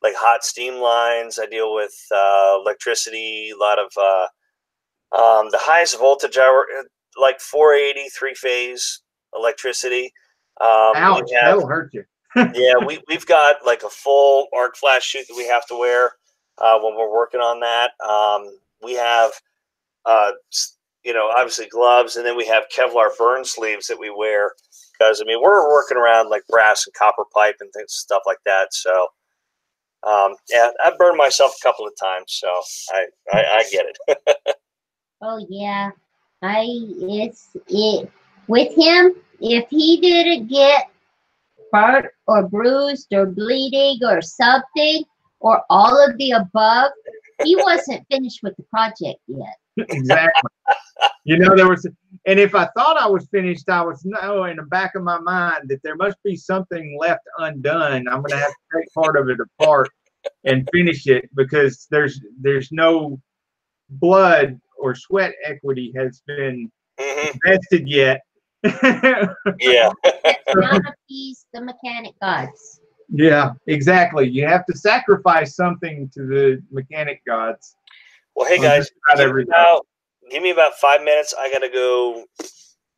like hot steam lines. I deal with electricity. A lot of the highest voltage I work like 480 3-phase electricity. Ouch, that'll hurt you. Yeah, we've got like a full arc flash chute that we have to wear when we're working on that. We have, you know, obviously gloves, and then we have Kevlar burn sleeves that we wear because, I mean, we're working around like brass and copper pipe and things, stuff like that. So, yeah, I've burned myself a couple of times, so I get it. Oh yeah, with him. If he didn't get burnt or bruised or bleeding or something or all of the above, he wasn't finished with the project yet. Exactly. You know, there was, and if I thought I was finished, I was no in the back of my mind that there must be something left undone. I'm going to have to take part of it apart and finish it because there's no blood or sweat equity has been invested yet. Yeah. That's not appease the mechanic gods. Yeah, exactly. You have to sacrifice something to the mechanic gods. Well, hey guys, give me about 5 minutes. I gotta go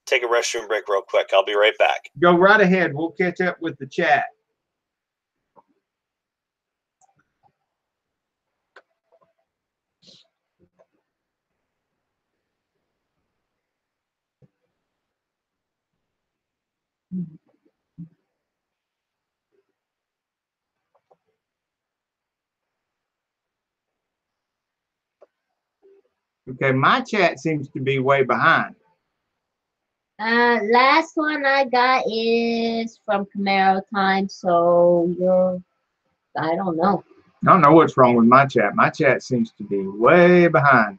take a restroom break real quick. I'll be right back. Go right ahead. We'll catch up with the chat. Okay, my chat seems to be way behind. Last one I got is from Camaro time, so I don't know. I don't know what's wrong with my chat. My chat seems to be way behind.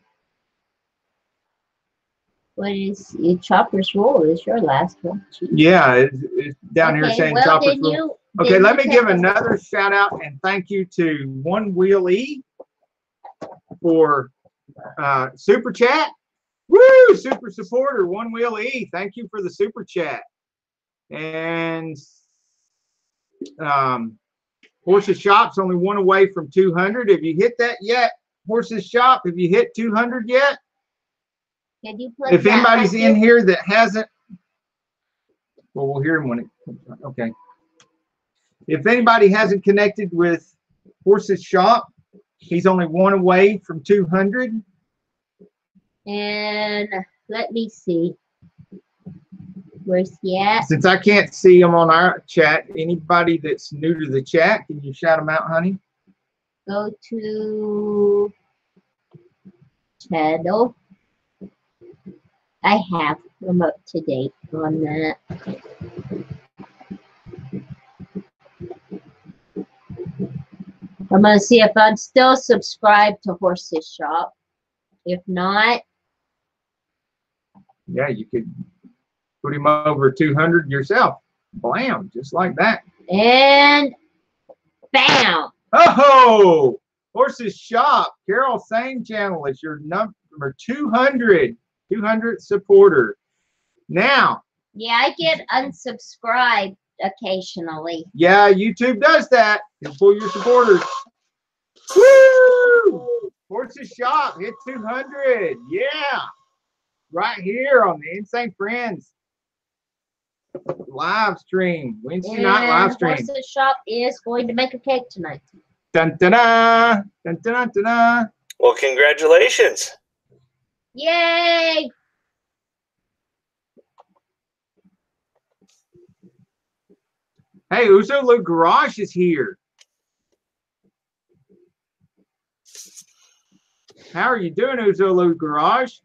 What is your Chopper's Rule is your last one? Jeez. Yeah, it's down here saying Chopper's Rule. Okay, let me give another shout out and thank you to One Wheel E for super chat. Woo! Super supporter, One Wheel E. Thank you for the super chat. And Horses Shop's only one away from 200. Have you hit that yet? Horses Shop, have you hit 200 yet? Can you play if anybody's in here that hasn't, well, we'll hear him when it comes on. Okay. If anybody hasn't connected with Horses Shop, he's only one away from 200. And let me see. Where's he at? Since I can't see him on our chat, anybody that's new to the chat, can you shout him out, honey? Go to channel. I have them up to date on that. I'm going to see if I'm still subscribed to Horses Shop. If not, yeah, you could put him over 200 yourself. Blam, just like that. And bam. Oh, Horses Shop, Carol Sane channel is your number 200 supporter. Now. Yeah, I get unsubscribed occasionally. Yeah, YouTube does that. You'll pull your supporters. Woo! Horses Shop hit 200. Yeah. Right here on the Insanefriends live stream. Wednesday night live stream. Horses Shop is going to make a cake tonight. Dun, dun, dun, dun, dun, dun, dun. Well, congratulations. Yay! Hey, Uzolu Garage is here. How are you doing, Uzolu Garage?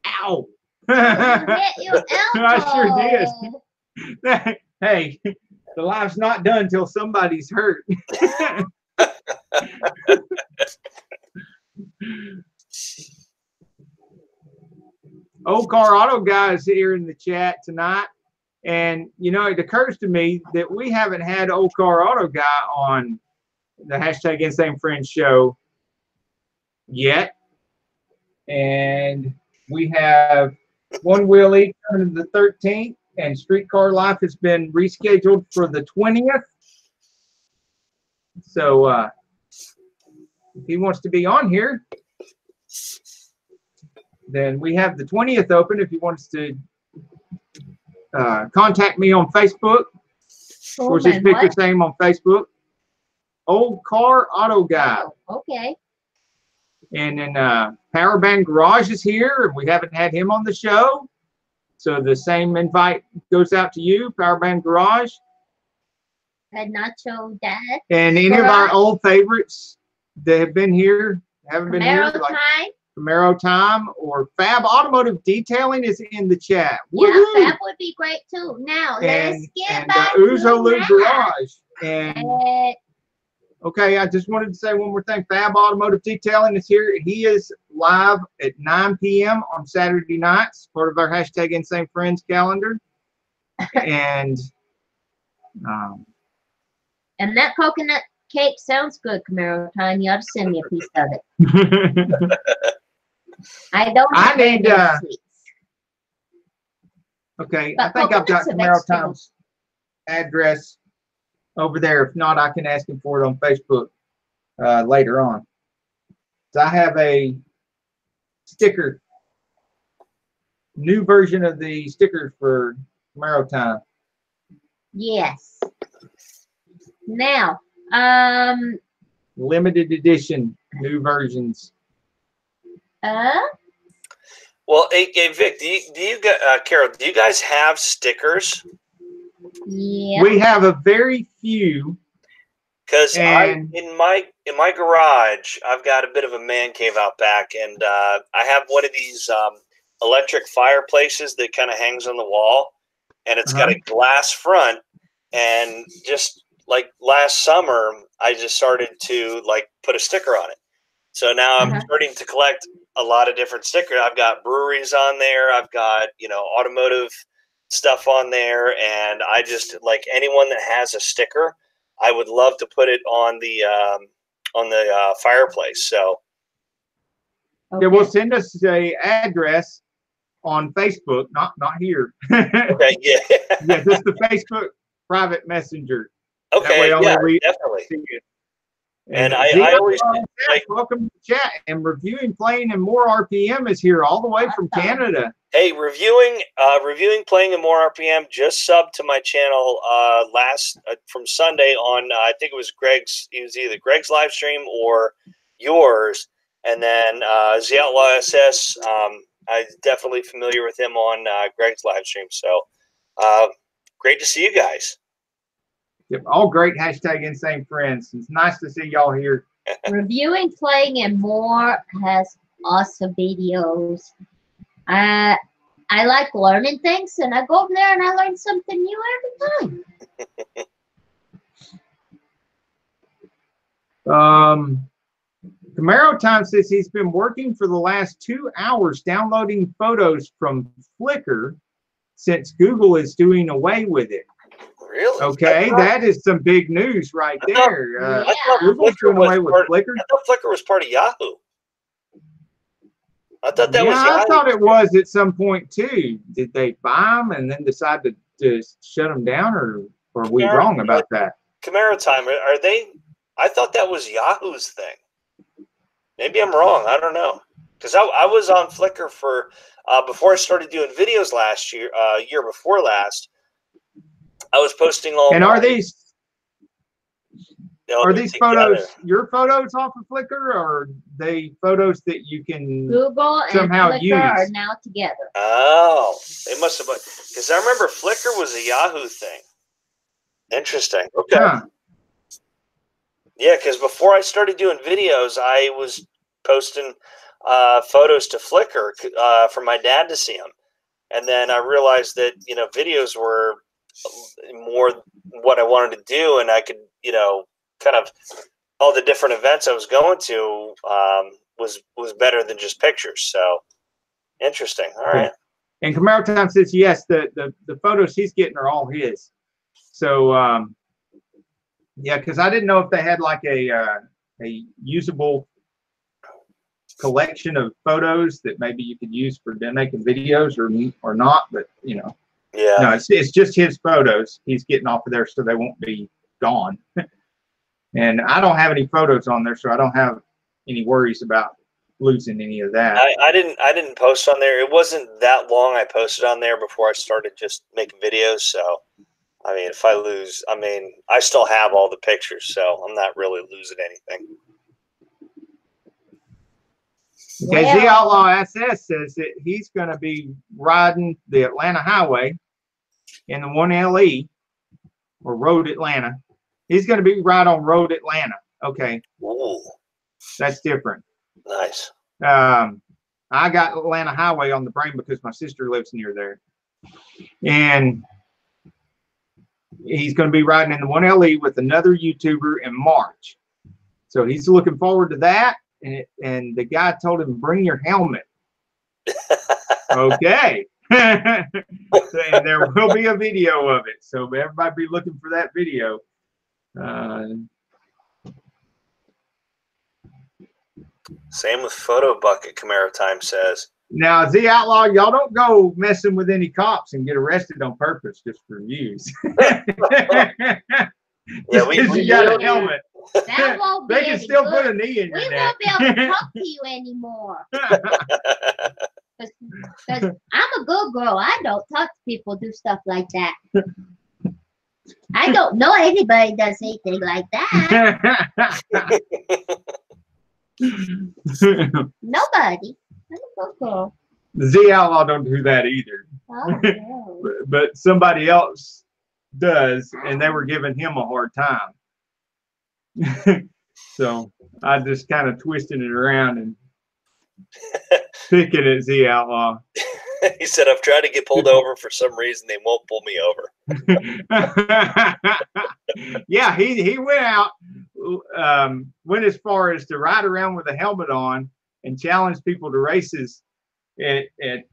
Ow! I sure did. Hey, the live's not done till somebody's hurt. Old Car Auto Guy is here in the chat tonight. And, you know, it occurs to me that we haven't had Old Car Auto Guy on the hashtag Insanefriends show yet. And we have One Wheel E coming to the 13th, and Streetcar Life has been rescheduled for the 20th. So if he wants to be on here, then we have the 20th open if he wants to contact me on Facebook. Of course, his picture's name on Facebook. Old Car Auto Guy. Oh, okay. And then Power Band Garage is here. We haven't had him on the show. So the same invite goes out to you, Power Band Garage. And Nacho Dad. And any of our old favorites that have been here, haven't been here. Camaro Time. Camaro Time or Fab Automotive Detailing is in the chat. Yeah, that would be great too. Now, let's get back to Uzolu Garage. And Okay, I just wanted to say one more thing. Fab Automotive Detailing is here. He is live at 9 p.m. on Saturday nights, part of our hashtag Insane Friends calendar. And that coconut cake sounds good, Camaro time. You ought to send me a piece of it. I need sweets. Okay, But I think I've got Camaro vegetable. Time's address over there. If not, I can ask him for it on Facebook later on. So I have a sticker, new version of the sticker for Camaro Time. Yes. Now, limited edition, new versions. Well, hey Vic, do you Carol? Do you guys have stickers? Yeah. We have a very few. Because in my garage, I've got a bit of a man cave out back, and I have one of these electric fireplaces that kind of hangs on the wall, and it's got a glass front. And just like last summer, I just started to like put a sticker on it. So now I'm starting to collect a lot of different stickers. I've got breweries on there. I've got, automotive stuff on there. And I just like anyone that has a sticker, I would love to put it on the fireplace. So yeah, well, send us a address on Facebook, not here. Okay, yeah. Yeah, just the Facebook private messenger. Okay, yeah, definitely. And I always like, welcome to chat. And Reviewing, Playing, and More RPM is here all the way from Canada. Hey, reviewing, Playing, and More RPM just subbed to my channel from Sunday on I think it was Greg's. It was either Greg's live stream or yours. And then The Outlaw SS. I'm definitely familiar with him on Greg's live stream. So great to see you guys. Yep, all great hashtag Insane Friends. It's nice to see y'all here. Reviewing, Playing, and More has awesome videos. I like learning things, and I go over there and I learn something new every time. Camaro Time says he's been working for the last 2 hours downloading photos from Flickr since Google is doing away with it. Really? Okay, that is some big news right there. I thought Google's doing away with Flickr. I thought Flickr was part of Yahoo. I thought that was Yahoo. I thought it was at some point too. Did they buy them and then decide to shut them down, or are we wrong about that? Camaro Time, are they? I thought that was Yahoo's thing. Maybe I'm wrong. I don't know. Because I was on Flickr for before I started doing videos last year, year before last. I was posting all. And are these photos together. Your photos off of Flickr, or are they photos that you can Google somehow and Flickr use? are now together. Oh, they must have. Because I remember Flickr was a Yahoo thing. Interesting. Okay. Huh. Yeah, because before I started doing videos, I was posting photos to Flickr for my dad to see them, and then I realized that videos were more what I wanted to do, and I could kind of all the different events I was going to was better than just pictures. So interesting. All right. And Camaro Time says yes, the photos he's getting are all his. So yeah, because I didn't know if they had like a usable collection of photos that maybe you could use for making videos or not, but yeah, no, it's just his photos he's getting off of there, so they won't be gone. And I don't have any photos on there, so I don't have any worries about losing any of that. I didn't post on there. It wasn't that long I posted on there before I started just making videos. So I mean, if I lose, I mean, I still have all the pictures, so I'm not really losing anything. Okay, The Outlaw SS says that he's going to be riding the Atlanta Highway in the 1LE, or Road Atlanta. He's going to be right on Road Atlanta. Okay. Ooh. That's different. Nice. I got Atlanta Highway on the brain because my sister lives near there. And he's going to be riding in the 1LE with another YouTuber in March. So he's looking forward to that. And the guy told him, bring your helmet. Okay. And there will be a video of it. So everybody be looking for that video. Same with Photo Bucket, Camaro Time says. Now, Z Outlaw, y'all don't go messing with any cops and get arrested on purpose just for views. Yeah, we got a helmet. That won't be They can still put a knee in your We neck. won't be able to talk to you anymore. Because I'm a good girl. I don't talk to people do stuff like that. I don't know anybody does anything like that. Nobody. I'm a good girl. Z Outlaw don't do that either. Oh, no. But somebody else does, and they were giving him a hard time. So I just kind of twisted it around and picking at Z Outlaw. He said, I've tried to get pulled over. For some reason, they won't pull me over. Yeah, he went out, went as far as to ride around with a helmet on and challenge people to races at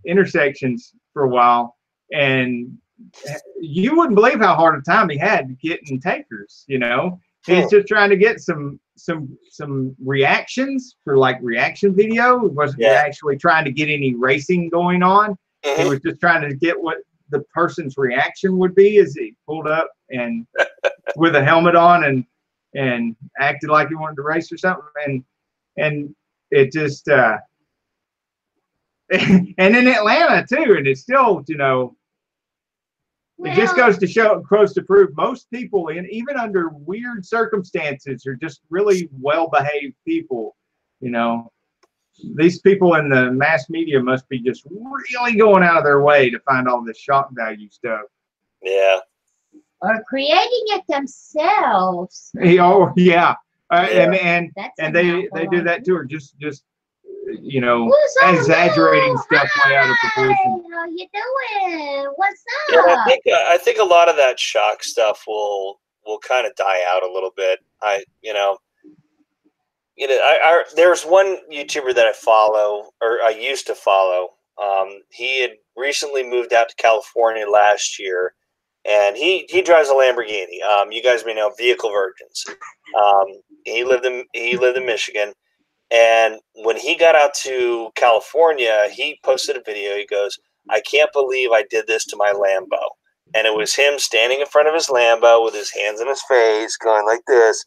intersections for a while. And you wouldn't believe how hard a time he had getting takers, you know. He's just trying to get some reactions for like reaction video. He wasn't actually trying to get any racing going on. He was just trying to get what the person's reaction would be as he pulled up and with a helmet on and acted like he wanted to race or something. And it just and in Atlanta too, and it's still, you know, it just goes to prove most people, even under weird circumstances, are just really well-behaved people. You know, these people in the mass media must be just really going out of their way to find all this shock value stuff. Yeah. Or creating it themselves. Oh, yeah. And That's they do that too, or just you know, exaggerating stuff way out of proportion. How you doing? What's up? Yeah, I think a lot of that shock stuff will kind of die out a little bit. There's one YouTuber that I follow, or I used to follow. He had recently moved out to California last year, and he drives a Lamborghini. You guys may know Vehicle Virgins. He lived in Michigan. And when he got out to California, he posted a video. He goes, I can't believe I did this to my Lambo. And it was him standing in front of his Lambo with his hands in his face, going like this.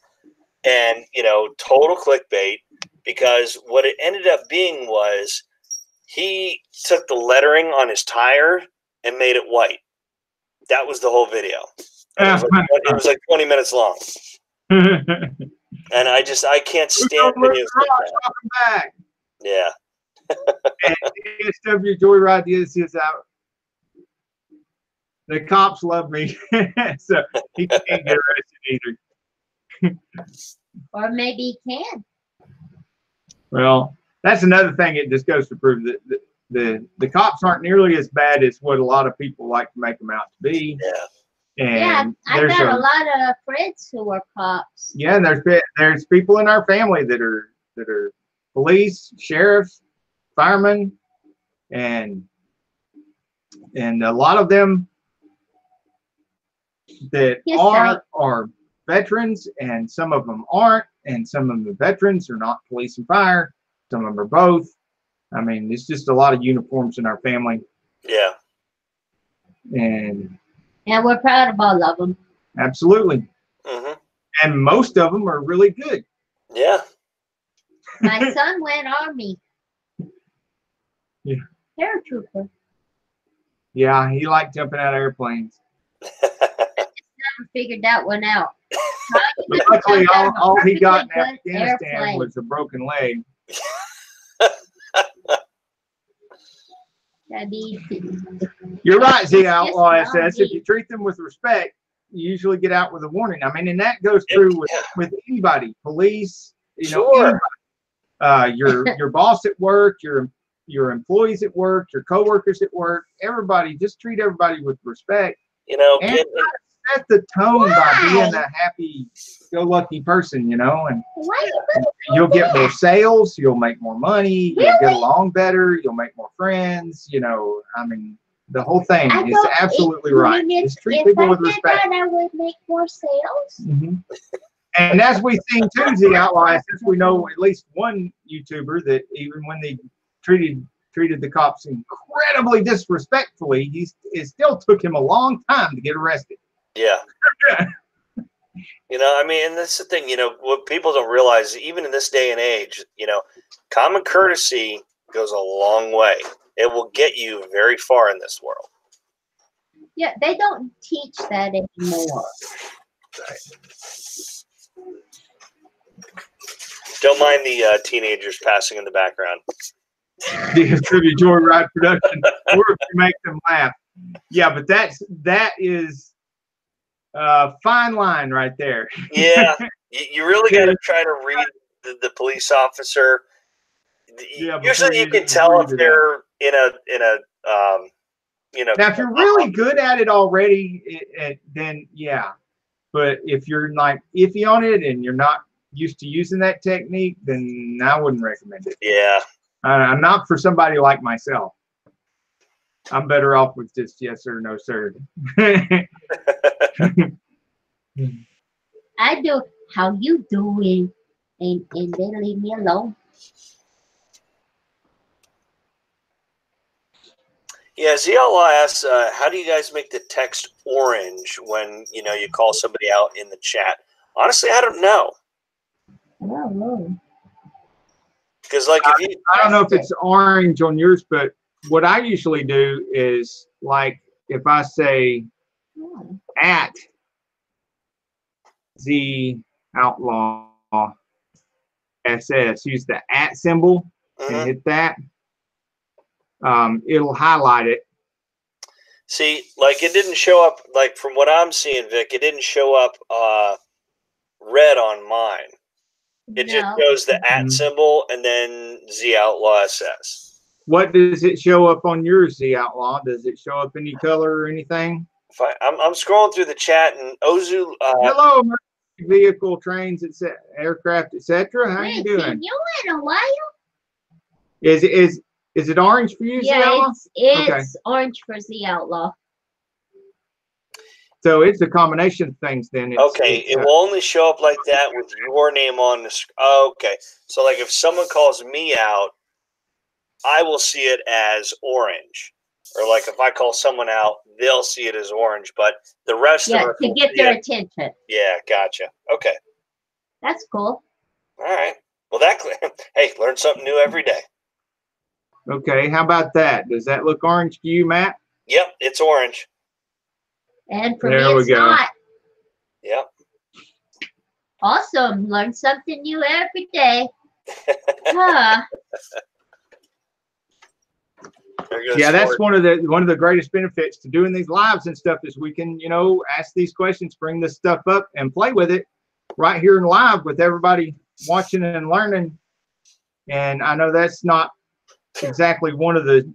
And, you know, total clickbait, because what it ended up being was he took the lettering on his tire and made it white. That was the whole video. It was like 20 minutes long. And I can't stand videos like that. Yeah. And ASW Joyride is out. The cops love me, so he can't get arrested either. Or maybe he can. Well, that's another thing. It just goes to prove that the cops aren't nearly as bad as what a lot of people like to make them out to be. Yeah. And I've got a lot of friends who are cops. Yeah, and there's people in our family that are police, sheriffs, firemen, and a lot of them that are veterans, and some of them aren't, and some of the veterans are not police and fire. Some of them are both. I mean, it's just a lot of uniforms in our family. Yeah. And we're proud of all of them. Absolutely. And most of them are really good. Yeah. My son went Army. Yeah. Paratrooper. Yeah, he liked jumping out of airplanes. Never figured that one out. But luckily, all he got in Afghanistan was a broken leg. You're right, Z Outlaw SS. If you treat them with respect, you usually get out with a warning. I mean, and that goes true with anybody, police, you know, anybody. Your boss at work, your employees at work, your coworkers at work, everybody. Just treat everybody with respect. You know, set the tone by being a happy-go-lucky person, you know, and you'll get more sales, you'll make more money, you'll get along better, you'll make more friends, you know. I mean, the whole thing is absolutely right. Just treat people with respect. I would make more sales. Mm-hmm. And as we've seen too, the Outlaw, since we know at least one YouTuber that even when they treated the cops incredibly disrespectfully, it still took him a long time to get arrested. Yeah. You know, I mean, and that's the thing, you know, what people don't realize, even in this day and age, you know, common courtesy goes a long way. It will get you very far in this world. Yeah, they don't teach that anymore. Right. Don't mind the teenagers passing in the background. The Trivia Joyride production, or if you make them laugh. Yeah, but that is a fine line right there. Yeah, you really got to try to read the police officer. Yeah, usually you can tell if they're in a you know. Now, if you're really good at it already, then yeah. But if you're like iffy on it and you're not used to using that technique, then I wouldn't recommend it. Yeah. I'm not for somebody like myself. I'm better off with just yes sir, no sir. I do. How you doing? And then leave me alone. Yeah, ZLI asks, how do you guys make the text orange when, you know, you call somebody out in the chat? Honestly, I don't know. Oh. Because, like, if you... I don't know if it's orange on yours, but what I usually do is, like, if I say at Z Outlaw SS, use the at symbol and hit that. It'll highlight it. See, like it didn't show up, like from what I'm seeing, Vic, it didn't show up red on mine. It just shows the at symbol and then Z Outlaw SS. What does it show up on your Z Outlaw? Does it show up any color or anything? I'm scrolling through the chat and Ozu. Hello, vehicle, trains, aircraft, etc. How you doing? You in a while? Is it orange for you, yeah, Z Outlaw? it's orange for Z Outlaw. So it's a combination of things then. It will only show up like that with your name on the screen. Okay. So like if someone calls me out, I will see it as orange. Or like if I call someone out, they'll see it as orange. But the rest of us to get their attention. Yeah, gotcha. Okay. That's cool. All right. Well, hey, learn something new every day. Okay, how about that? Does that look orange to you, Matt? Yep, it's orange. And for me, it's not. Yep. Awesome. Learn something new every day. Huh. Yeah, that's one of the greatest benefits to doing these lives and stuff is we can, you know, ask these questions, bring this stuff up, and play with it right here in live with everybody watching and learning. And I know that's not exactly one of the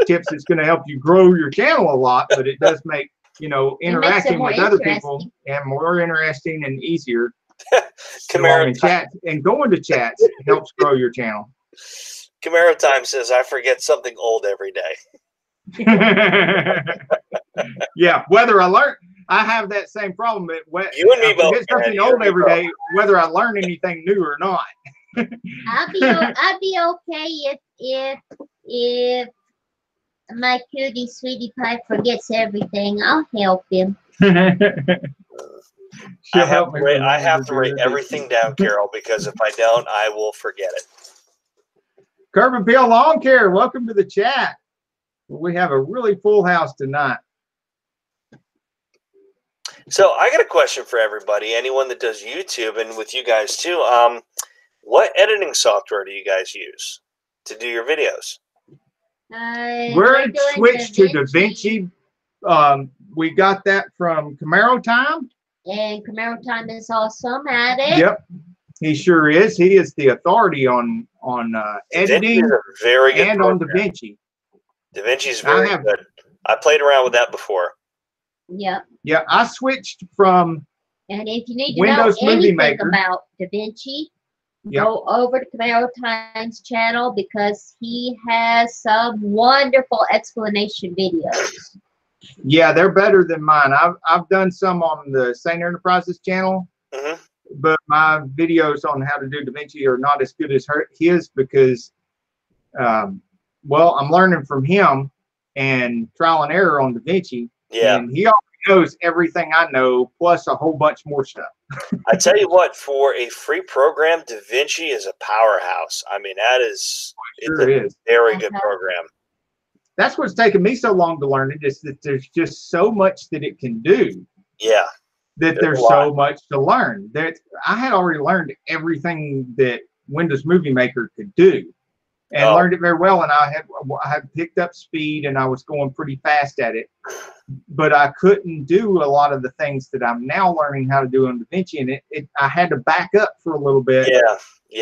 tips that's going to help you grow your channel a lot, but it does make, you know, interacting with other people and more interesting and easier. Camaro and chats and going to chats helps grow your channel. Camaro Time says I forget something old every day. Yeah, whether I have that same problem. You and me both. Forget something old every day, whether I learn anything new or not. I'll be okay if my cutie sweetie pie forgets everything. I'll help him. I have to write everything down, Carol, because if I don't, I will forget it. Curb Appeal Lawn Care, welcome to the chat. We have a really full house tonight. So I got a question for everybody, anyone that does YouTube and with you guys too. What editing software do you guys use to do your videos? We're switched to DaVinci. We got that from Camaro Time. And Camaro Time is awesome at it. Yep, he sure is. He is the authority on editing very good and program. on DaVinci. DaVinci's very good. I played around with that before. Yep. Yeah, I switched from And if you need to Windows know Movie anything Maker. about DaVinci, Yep. go over to Camaro Time's channel because he has some wonderful explanation videos. Yeah, they're better than mine. I've done some on the Sane Enterprises channel, but my videos on how to do DaVinci are not as good as his because, well, I'm learning from him and trial and error on DaVinci. Yeah. And he already knows everything I know, plus a whole bunch more stuff. I tell you what, for a free program, DaVinci is a powerhouse. I mean, that is a very good program. That's what's taken me so long to learn it, is that there's just so much that it can do. Yeah. That there's so much to learn. That I had already learned everything that Windows Movie Maker could do, and learned it very well. And I had picked up speed, and I was going pretty fast at it. But I couldn't do a lot of the things that I'm now learning how to do on DaVinci, and I had to back up for a little bit.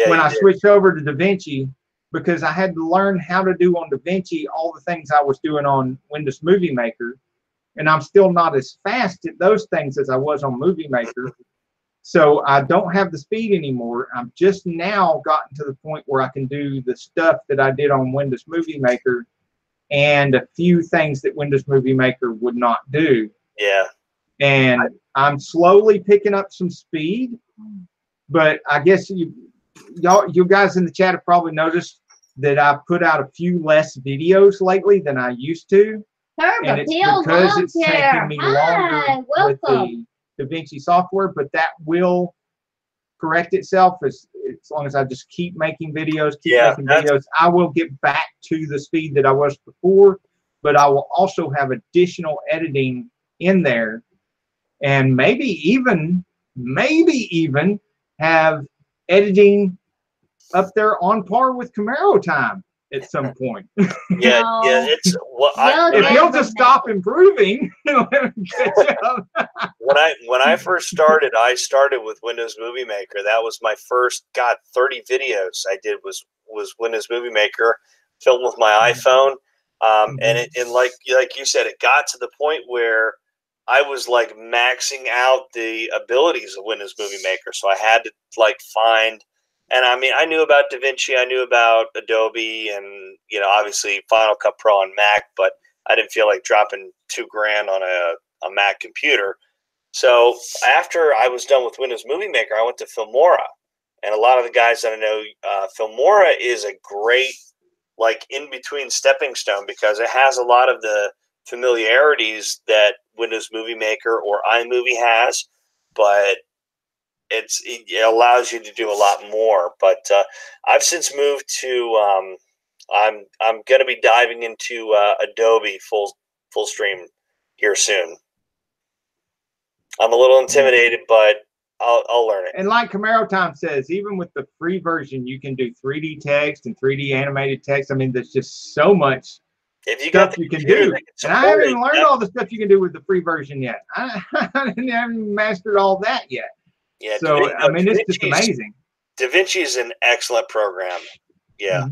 When I switched over to DaVinci, because I had to learn how to do on DaVinci all the things I was doing on Windows Movie Maker, and I'm still not as fast at those things as I was on Movie Maker. So I don't have the speed anymore. I'm just now gotten to the point where I can do the stuff that I did on Windows Movie Maker and a few things that Windows Movie Maker would not do. Yeah. And I'm slowly picking up some speed, but I guess you guys in the chat have probably noticed that I put out a few less videos lately than I used to. And it's because it's taking me longer with the DaVinci software, but that will correct itself as long as I just keep making videos, I will get back to the speed that I was before, but I will also have additional editing in there, and maybe even have editing up there on par with Camaro Time at some point. Yeah, it's if you'll just stop improving, catch up. When I first started, I started with Windows Movie Maker. That was my first 30 videos I did was Windows Movie Maker, filmed with my iPhone. And like you said, it got to the point where I was like maxing out the abilities of Windows Movie Maker. So I had to find. And I mean, I knew about DaVinci, I knew about Adobe, and obviously Final Cut Pro on Mac, but I didn't feel like dropping $2,000 on a Mac computer. So after I was done with Windows Movie Maker, I went to Filmora, and a lot of the guys that I know, Filmora is a great in between stepping stone because it has a lot of the familiarities that Windows Movie Maker or iMovie has, but it allows you to do a lot more. But I've since moved to I'm going to be diving into Adobe full stream here soon. I'm a little intimidated, but I'll learn it. And like Camaro Time says, even with the free version, you can do 3D text and 3D animated text. I mean, there's just so much stuff you can do. And I haven't even learned all the stuff you can do with the free version yet. I haven't mastered all that yet. Yeah, so I mean, it's just amazing. DaVinci is an excellent program. Yeah.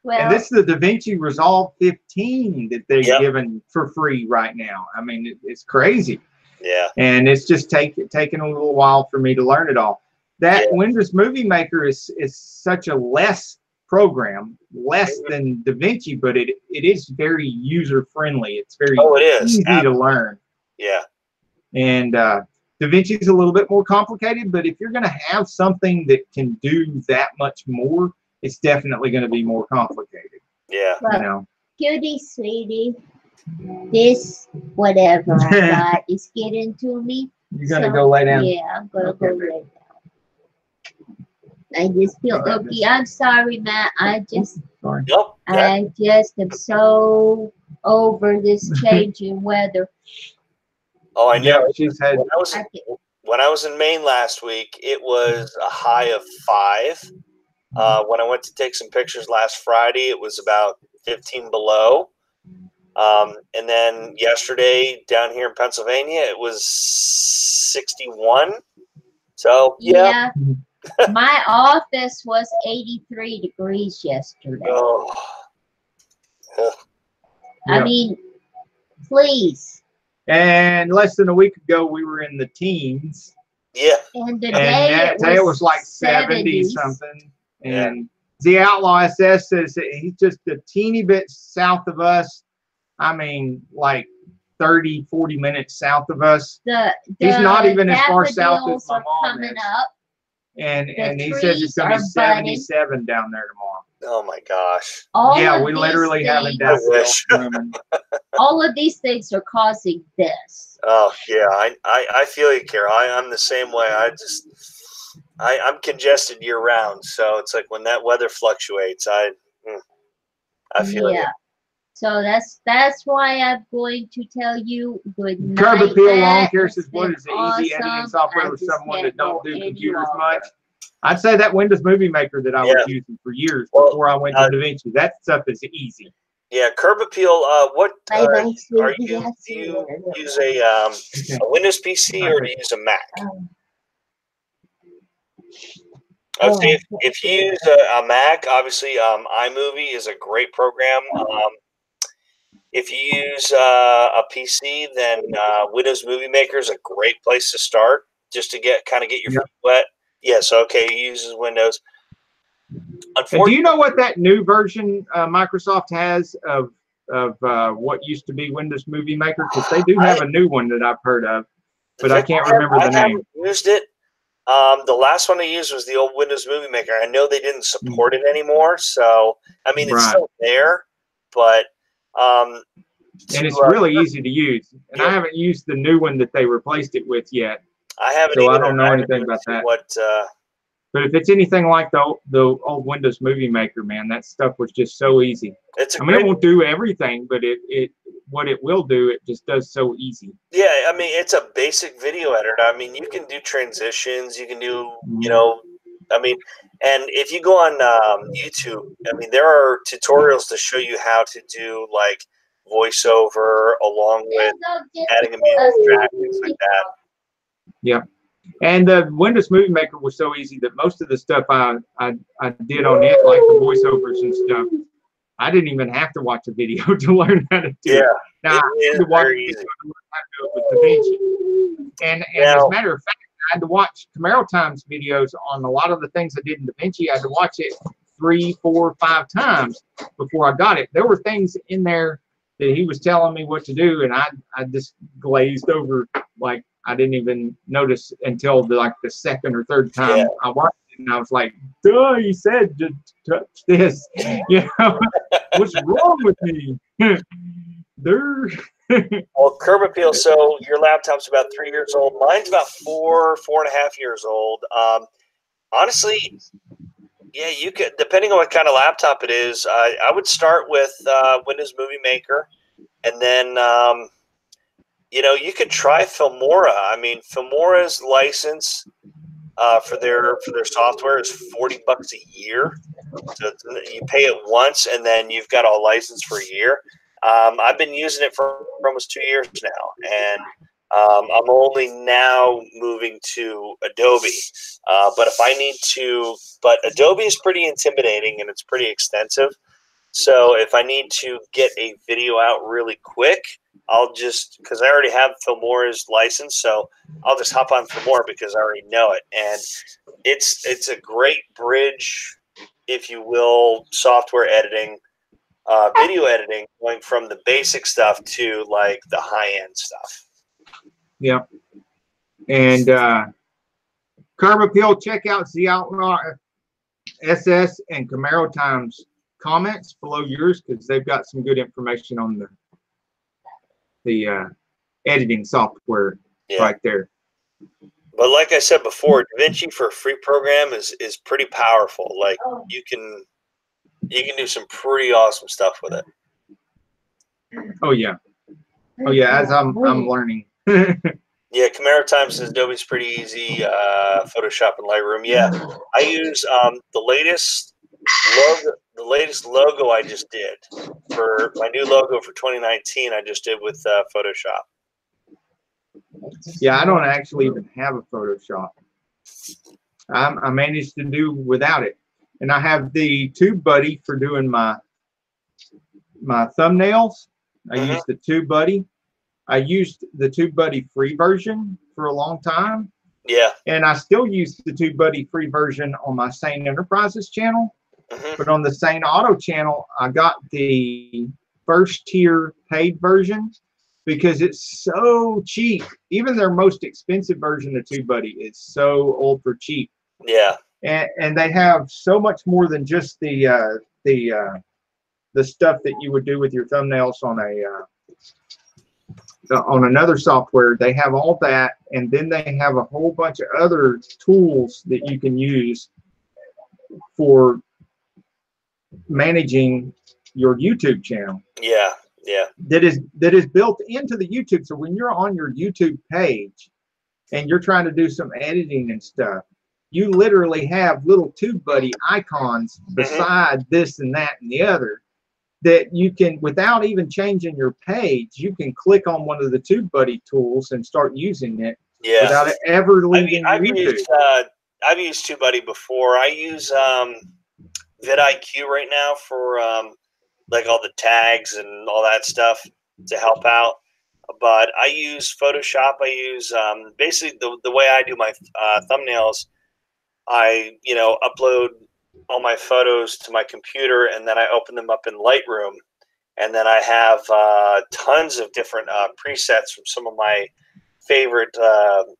Well, and this is the DaVinci Resolve 15 that they're giving for free right now. I mean, it's crazy. Yeah. And it's just taken a little while for me to learn it all. That Windows Movie Maker is such a less program, less than DaVinci, but it is very user friendly. It's very easy to learn. Yeah. And DaVinci is a little bit more complicated, but if you're going to have something that can do that much more, it's definitely going to be more complicated. Yeah. Well, cutie, sweetie, this whatever I got is getting to me. You're going to go lay down? Yeah, I'm going to go lay down. I just feel okay. I'm sorry, Matt. I just am so over this changing weather. Oh, I know. She's had. When I was in Maine last week, it was a high of 5. When I went to take some pictures last Friday, it was about 15 below. And then yesterday down here in Pennsylvania, it was 61. So, yeah. My office was 83 degrees yesterday. Oh. I mean, please. And less than a week ago, we were in the teens. Yeah. And today it was like 70 something. And the Outlaw SS says that he's just a teeny bit south of us. I mean, like 30, 40 minutes south of us. He's not even as far south as my mom is. And he says it's going to be 77 down there tomorrow. Oh my gosh. We literally haven't daffodils. All of these things are causing this. Oh yeah, I feel you, Carol. I'm the same way. I'm congested year round, so it's like when that weather fluctuates, I feel you. So that's why I'm going to tell you good night. Curb Appeal Lawn Care says, what is the easy editing software with someone that don't do computers much? I'd say that Windows Movie Maker that I was using for years before I went to DaVinci. That stuff is easy. Yeah, Curb Appeal. What are you? Do you use a Windows PC or do you use a Mac? Okay, if you use a Mac, obviously iMovie is a great program. If you use a PC, then Windows Movie Maker is a great place to start, just to get your feet wet. Yes, okay, he uses Windows. And do you know what that new version Microsoft has of what used to be Windows Movie Maker? Because they do have a new one that I've heard of, but I can't remember the name. I haven't used it. The last one I used was the old Windows Movie Maker. I know they didn't support it anymore, so I mean it's still there, but and it's really easy to use. And I haven't used the new one that they replaced it with yet. I haven't. So I don't know anything about that. But if it's anything like the old Windows Movie Maker, man, that stuff was just so easy. I mean, it won't do everything, but what it will do, it just does so easy. Yeah, I mean, it's a basic video editor. I mean, you can do transitions. You can do, I mean, and if you go on YouTube, I mean, there are tutorials to show you how to do like voiceover along with adding a music track, things like that. Yeah. And the Windows Movie Maker was so easy that most of the stuff I did on it, like the voiceovers and stuff, I didn't even have to watch a video to learn how to do it. Now, I had to watch a video to learn how to do it with DaVinci. And as a matter of fact, I had to watch Camaro Times videos on a lot of the things I did in DaVinci. I had to watch it 3, 4, 5 times before I got it. There were things in there that he was telling me what to do, and I just glazed over, like I didn't even notice until the second or third time I watched it, and I was like, duh, he said to touch this. What's wrong with me? Well, Curb Appeal, so your laptop's about 3 years old. Mine's about 4.5 years old. Honestly, yeah, you could, depending on what kind of laptop it is, I would start with Windows Movie Maker, and then you could try Filmora. I mean, Filmora's license for their software is $40 a year. So you pay it once, and then you've got a license for a year. I've been using it for almost 2 years now, and I'm only now moving to Adobe. But Adobe is pretty intimidating and it's pretty extensive. So if I need to get a video out really quick, because I already have Filmora's license, so I'll just hop on Filmora because I already know it. And it's a great bridge, if you will, software editing, video editing, going from the basic stuff to like the high-end stuff. Yeah. And Curb Appeal, check out the Outlaw SS and Camaro Times comments below yours, because they've got some good information on the editing software right there. But like I said before, DaVinci for a free program is pretty powerful. Like you can do some pretty awesome stuff with it. Oh yeah. As I'm learning. Yeah, Camaro Times says Adobe's pretty easy. Photoshop and Lightroom. Yeah, I use the latest logo I just did for my new logo for 2019. I just did with Photoshop. Yeah, I don't actually even have a Photoshop. I managed to do without it, and I have the TubeBuddy for doing my thumbnails. I use the TubeBuddy. I used the TubeBuddy free version for a long time. Yeah. And I still use the TubeBuddy free version on my Sane Enterprises channel. But on the Saneauto channel, I got the first tier paid version because it's so cheap. Even their most expensive version of TubeBuddy is so ultra cheap. Yeah. And they have so much more than just the stuff that you would do with your thumbnails on another software. They have all that, and then they have a whole bunch of other tools that you can use for managing your YouTube channel. Yeah, yeah. That is built into the YouTube. So when you're on your YouTube page and you're trying to do some editing and stuff, you literally have little TubeBuddy icons beside this and that and the other that you can, without even changing your page, you can click on one of the TubeBuddy tools and start using it without it ever leaving YouTube. I've used TubeBuddy before. I use vidIQ right now for like all the tags and all that stuff to help out. But I use Photoshop. I use basically the way I do my thumbnails. I upload all my photos to my computer, and then I open them up in Lightroom, and then I have tons of different presets from some of my favorite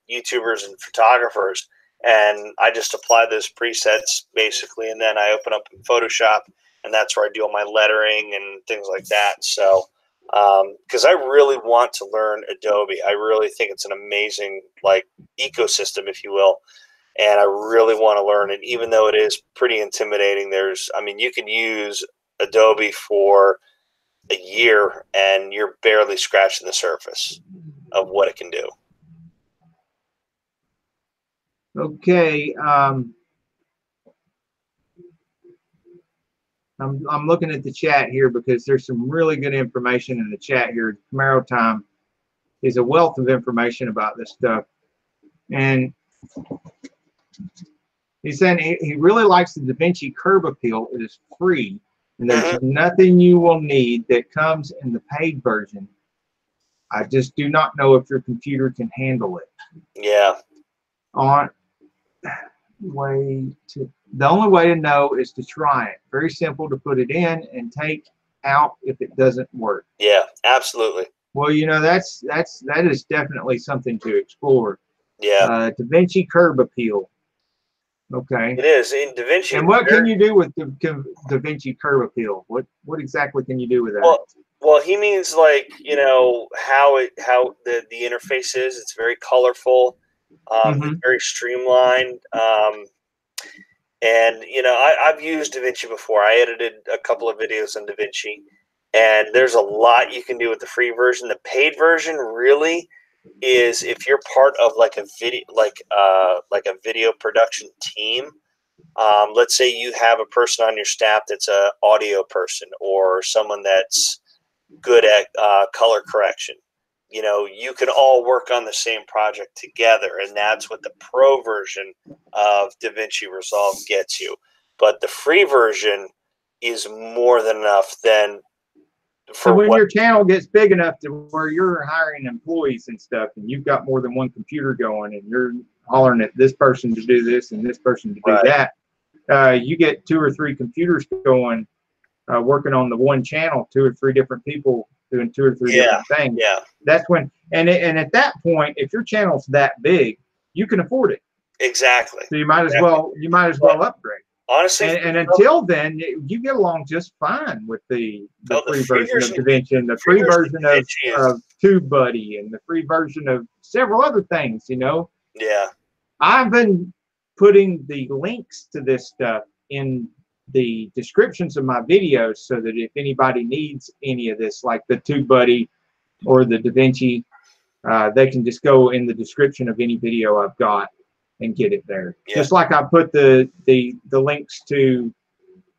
YouTubers and photographers, and I just apply those presets basically, and then I open up in Photoshop, and that's where I do all my lettering and things like that. So because I really want to learn Adobe. I really think it's an amazing ecosystem, if you will. And I really want to learn it, even though it is pretty intimidating. You can use Adobe for a year and you're barely scratching the surface of what it can do. Okay. I'm looking at the chat here because there's some really good information in the chat here. Camaro Time is a wealth of information about this stuff. And he's saying he really likes the DaVinci Curb Appeal. It is free, and there's nothing you will need that comes in the paid version. I just do not know if your computer can handle it. Yeah. The only way to know is to try it. Very simple to put it in and take out if it doesn't work. Yeah, absolutely. Well, that is definitely something to explore. Yeah. DaVinci Curb Appeal. Okay. It is in DaVinci. And what can you do with the DaVinci Curb Appeal? What exactly can you do with that? Well, he means how the interface is. It's very colorful. It's very streamlined. And I've used DaVinci before. I edited a couple of videos on DaVinci, and there's a lot you can do with the free version. The paid version really is if you're part of a video production team. Let's say you have a person on your staff that's an audio person or someone that's good at color correction. You can all work on the same project together, and that's what the pro version of DaVinci Resolve gets you. But the free version is more than enough. So when your channel gets big enough to where you're hiring employees and stuff, and you've got more than one computer going, and you're hollering at this person to do this and this person to do that, you get 2 or 3 computers going, working on the one channel, 2 or 3 different people doing 2 or 3 different things. Yeah. That's when, and at that point, if your channel's that big, you can afford it. Exactly. So you might as well upgrade. Honestly, and until then, you get along just fine with the free version of DaVinci and the free version of TubeBuddy and the free version of several other things. Yeah. I've been putting the links to this stuff in the descriptions of my videos so that if anybody needs any of this, like the TubeBuddy or the DaVinci, they can just go in the description of any video I've got and get it there. Yeah. Just like I put the links to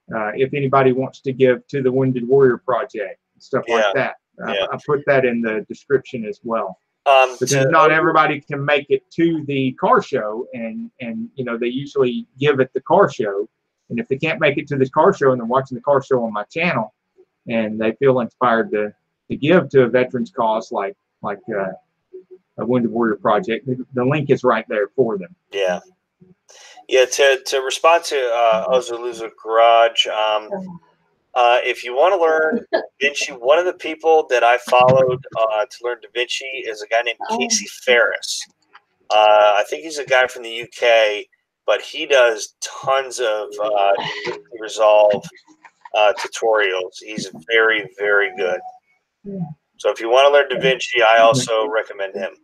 if anybody wants to give to the Wounded Warrior Project and stuff like that. I put that in the description as well. Because not everybody can make it to the car show, and they usually give at the car show. And if they can't make it to this car show and they're watching the car show on my channel and they feel inspired to give to a veteran's cause like like a Wounded Warrior project. The link is right there for them. Yeah. Yeah, to respond to Ozuluzu Garage, if you want to learn DaVinci, one of the people that I followed to learn DaVinci is a guy named Casey Ferris. I think he's a guy from the UK, but he does tons of Resolve tutorials. He's very, very good. So if you want to learn DaVinci, I also recommend him.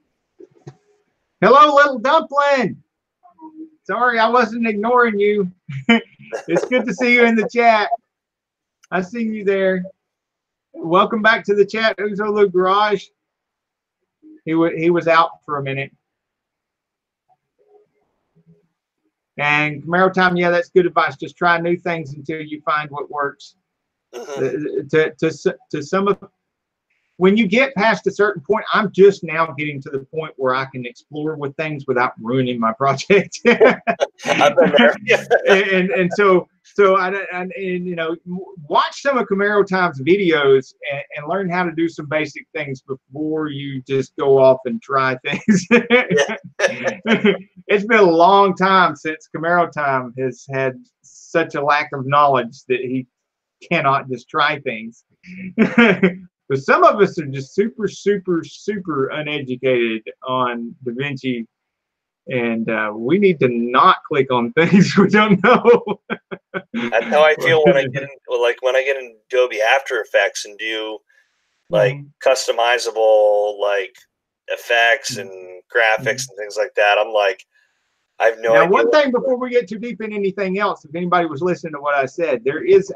Hello, little dumpling. Sorry, I wasn't ignoring you. It's good to see you in the chat. I see you there. Welcome back to the chat, Ozulu Garage. He was out for a minute. And Camaro time, yeah, that's good advice. Just try new things until you find what works. To some of, when you get past a certain point, I'm just now getting to the point where I can explore with things without ruining my project. I've been there. and so you know, watch some of Camaro Time's videos and learn how to do some basic things before you just go off and try things. It's been a long time since Camaro Time has had such a lack of knowledge that he cannot just try things. But some of us are just super, super, super uneducated on DaVinci, and we need to not click on things we don't know. That's how I feel when I get in Adobe After Effects and do like customizable like effects and graphics and things like that. I'm like, I have no idea. Now, one thing before we get too deep in anything else, if anybody was listening to what I said, there is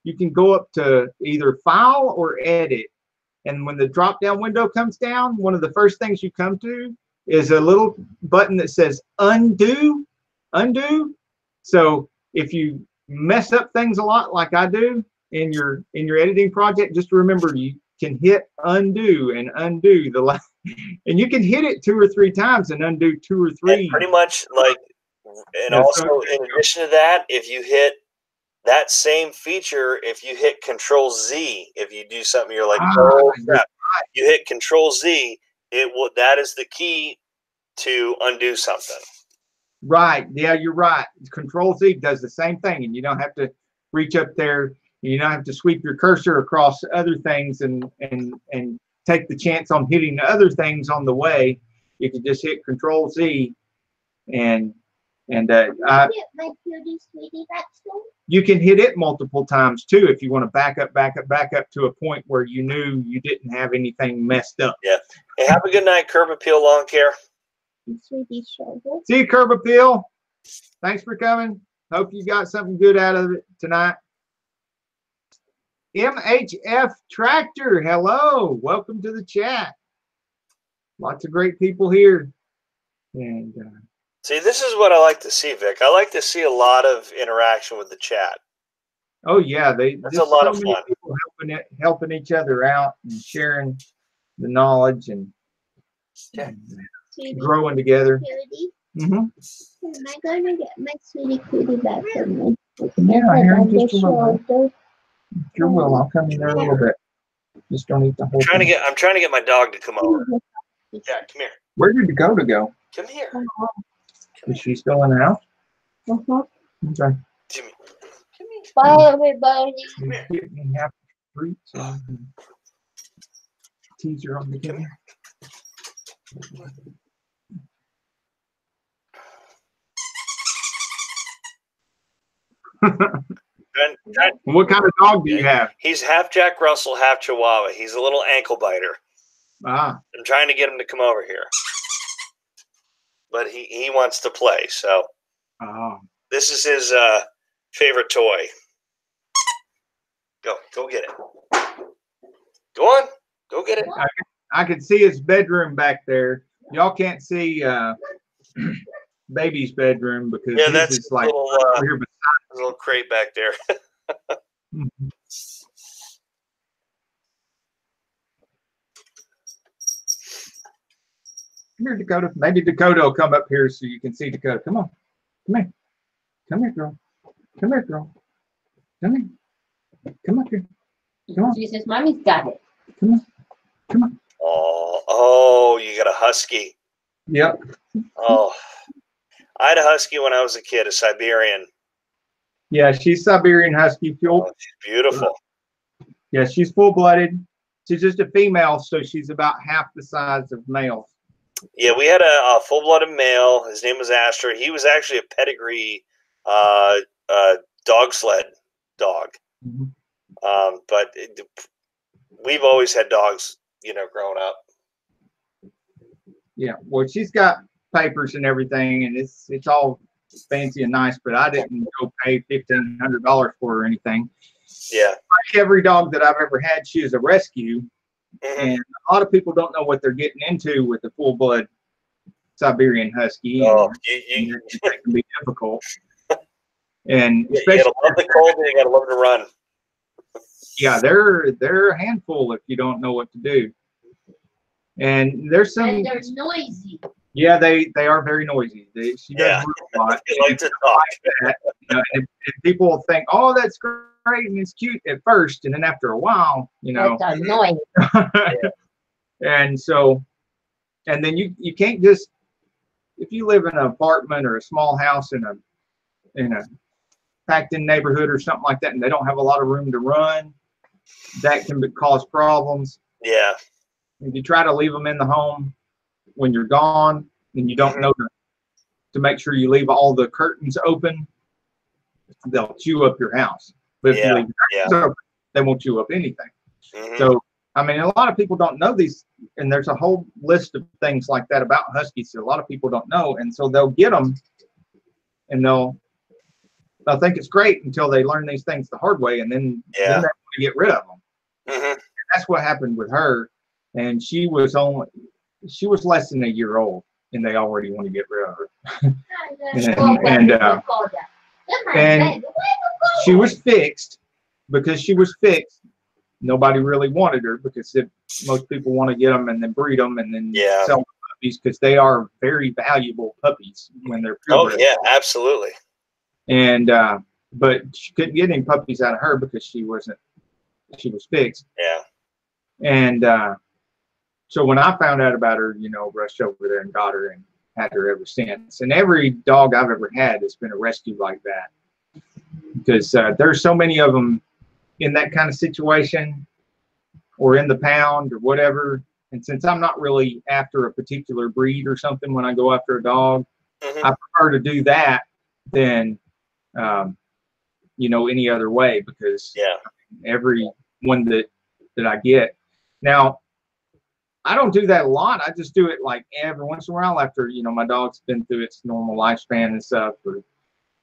you can go up to either file or edit. And when the drop down window comes down, one of the first things you come to is a little button that says undo. So if you mess up things a lot like I do in your editing project, just remember you can hit undo and undo the last, and you can hit it 2 or 3 times and undo 2 or 3. And pretty much like, and also in addition to that, if you hit that same feature, if you hit Control Z, if you do something, you're like, oh crap. You hit Control Z, it will. That is the key to undo something. Right. Yeah, you're right. Control Z does the same thing, and you don't have to reach up there. You don't have to sweep your cursor across other things and take the chance on hitting the other things on the way. You can just hit Control Z, and you can hit it multiple times too if you want to back up to a point where you knew you didn't have anything messed up. Yeah. Hey, have a good night, Curb Appeal Lawn Care. See you, Curb Appeal. Thanks for coming. Hope you got something good out of it tonight. MHF Tractor, hello. Welcome to the chat. Lots of great people here. And see, this is what I like to see, Vic. I like to see a lot of interaction with the chat. Oh yeah, that's a lot of fun. People helping each other out and sharing the knowledge and growing together. Am I going to get my sweetie cutie back from me? Yeah, here in just a little bit. Sure will. I'll come in there a little bit. Just don't eat the whole thing. I'm trying to get my dog to come over. Yeah, come here. Where did Dakota go? Come here. Is she still in the house? Okay. Jimmy. Come here. Bye, everybody. Come here. Get me half the fruit so I can tease her on the camera. What kind of dog do you have? He's half Jack Russell, half Chihuahua. He's a little ankle biter. Ah. I'm trying to get him to come over here, but he wants to play. So this is his favorite toy. Go get it. Go on, go get it. I can see his bedroom back there. Y'all can't see baby's bedroom because that's is like a little crate back there. Here, Dakota. Maybe Dakota will come up here so you can see Dakota. Come on. Come here. Come here, girl. Come here, girl. Come here. Come up here. Come on. Jesus, Mommy's got it. Come on. Come on. Oh, Oh, you got a Husky. Yep. Oh, I had a Husky when I was a kid, a Siberian. Yeah, she's Siberian Husky fuel. Oh, she's beautiful. Yeah, she's full-blooded. She's just a female, so she's about half the size of males. Yeah, we had a full-blooded male. His name was Astra. He was actually a pedigree dog sled dog. Mm-hmm. But we've always had dogs, growing up. Yeah, well, she's got papers and everything, and it's all fancy and nice, but I didn't go pay $1,500 for her or anything. Yeah. Like every dog that I've ever had, she is a rescue. Mm-hmm. And a lot of people don't know what they're getting into with the full-blood Siberian Husky. Oh, and it can be difficult. And especially, you gotta love the cold, and you gotta love to run. Yeah, they're a handful if you don't know what to do. And there's some. And they're noisy. Yeah, they are very noisy. She does a lot. They like to talk. Like that, and people think, "Oh, that's great and it's cute at first," and then after a while, That's annoying. And so, and then you can't just, if you live in an apartment or a small house in a packed-in neighborhood or something like that, and they don't have a lot of room to run, that can cause problems. Yeah. If you try to leave them in the home when you're gone, and you don't know to make sure you leave all the curtains open, they'll chew up your house. But if you leave the curtains open, they won't chew up anything. Mm-hmm. So, I mean, a lot of people don't know these, and there's a whole list of things like that about Huskies that a lot of people don't know, and so they'll get them, and they'll think it's great until they learn these things the hard way, and then they want to get rid of them. Mm-hmm. And that's what happened with her, and she was less than a year old, and they already want to get rid of her. and she was fixed. Because she was fixed, nobody really wanted her, because most people want to get them and then breed them and then sell them puppies, because they are very valuable puppies when they're purebred. Oh yeah, absolutely. And but she couldn't get any puppies out of her because she was fixed. Yeah. And so when I found out about her, rushed over there and got her and had her ever since. And every dog I've ever had has been a rescue like that, because there's so many of them in that kind of situation, or in the pound or whatever. And since I'm not really after a particular breed or something when I go after a dog, I prefer to do that than any other way, because every one that I get. Now, I don't do that a lot. I just do it like every once in a while after my dog's been through its normal lifespan and stuff. Or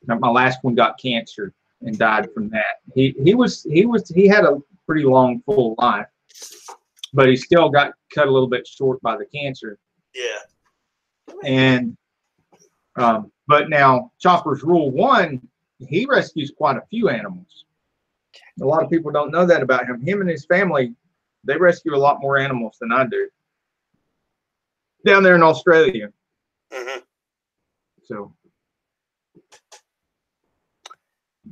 my last one got cancer and died from that. He had a pretty long, full life, but he still got cut a little bit short by the cancer. Yeah. And but now Chopper's Rule 1, he rescues quite a few animals. A lot of people don't know that about him. Him and his family, they rescue a lot more animals than I do down there in Australia. Mm-hmm. So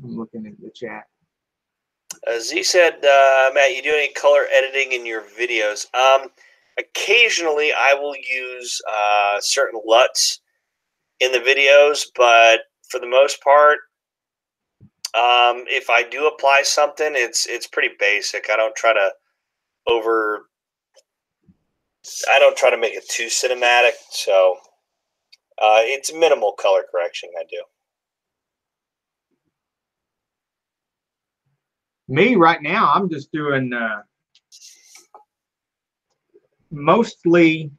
I'm looking at the chat. Z said, Matt, you do any color editing in your videos? Occasionally, I will use certain LUTs in the videos, but for the most part, if I do apply something, it's pretty basic. I don't try to make it too cinematic, so it's minimal color correction I do. Me right now, I'm just doing mostly,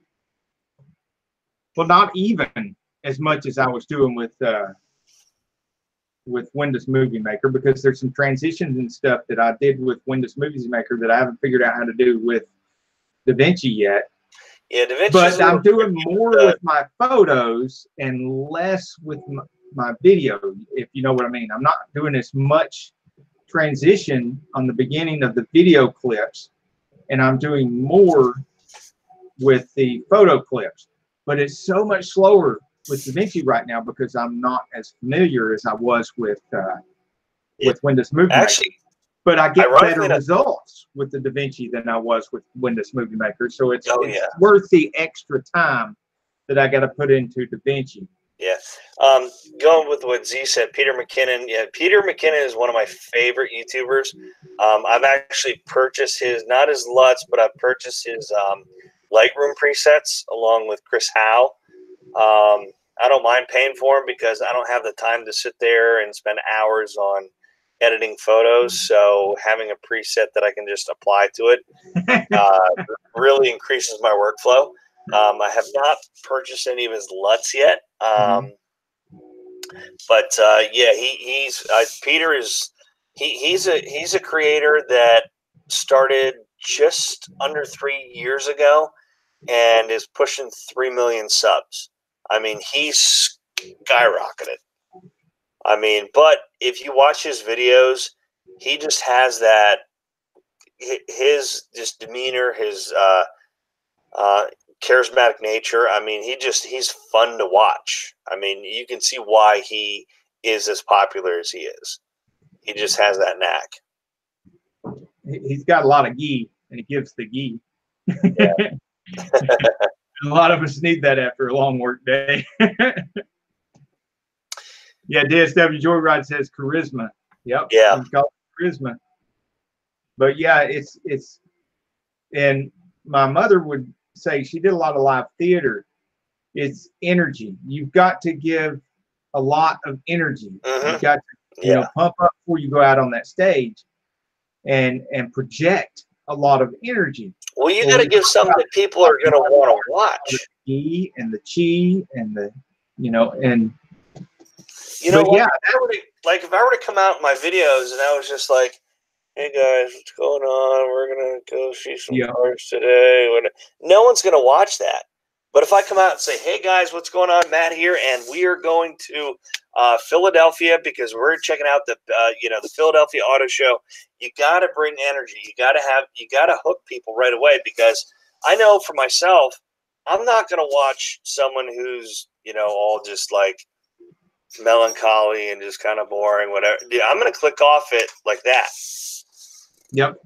well, not even as much as I was doing with Windows Movie Maker, because there's some transitions and stuff that I did with Windows Movie Maker that I haven't figured out how to do with DaVinci yet. Yeah, DaVinci. But I'm doing more with my photos and less with my video, if you know what I mean. I'm not doing as much transition on the beginning of the video clips, and I'm doing more with the photo clips. But it's so much slower with DaVinci right now because I'm not as familiar as I was with Windows Movie Maker. but I get better results with the DaVinci than I was with Windows Movie Maker. So it's worth the extra time that I got to put into DaVinci. Yeah. Going with what Z said, Peter McKinnon. Yeah, Peter McKinnon is one of my favorite YouTubers. I've actually purchased his, not his LUTs, but I've purchased his Lightroom presets along with Chris Howe. I don't mind paying for them because I don't have the time to sit there and spend hours on editing photos. So having a preset that I can just apply to it really increases my workflow. I have not purchased any of his LUTs yet. But yeah, Peter is he's a creator that started just under 3 years ago and is pushing 3 million subs. I mean, he's skyrocketed. I mean, but if you watch his videos, he just has that his just demeanor, his charismatic nature. I mean, he's fun to watch. I mean, you can see why he is as popular as he is. He just has that knack. He's got a lot of ghee, and he gives the ghee. Yeah. A lot of us need that after a long work day. Yeah, DSW Joyride says charisma. Yep. Yeah. He's got charisma. But yeah, it's and my mother would say she did a lot of live theater. It's energy. You've got to give a lot of energy. You've got to you know, pump up before you go out on that stage and project a lot of energy. Well, you got to give something that people are going to want to watch. The E and the chi and the, you know, and yeah, like if I were to come out in my videos and I was just like, hey guys, what's going on? We're gonna go see some cars today. No one's gonna watch that. But if I come out and say, hey guys, what's going on? Matt here, and we are going to Philadelphia because we're checking out the the Philadelphia Auto Show. You got to bring energy. You got to hook people right away, because I know for myself, I'm not gonna watch someone who's all just like melancholy and just kind of boring, whatever. Yeah, I'm gonna click off it like that. Yep.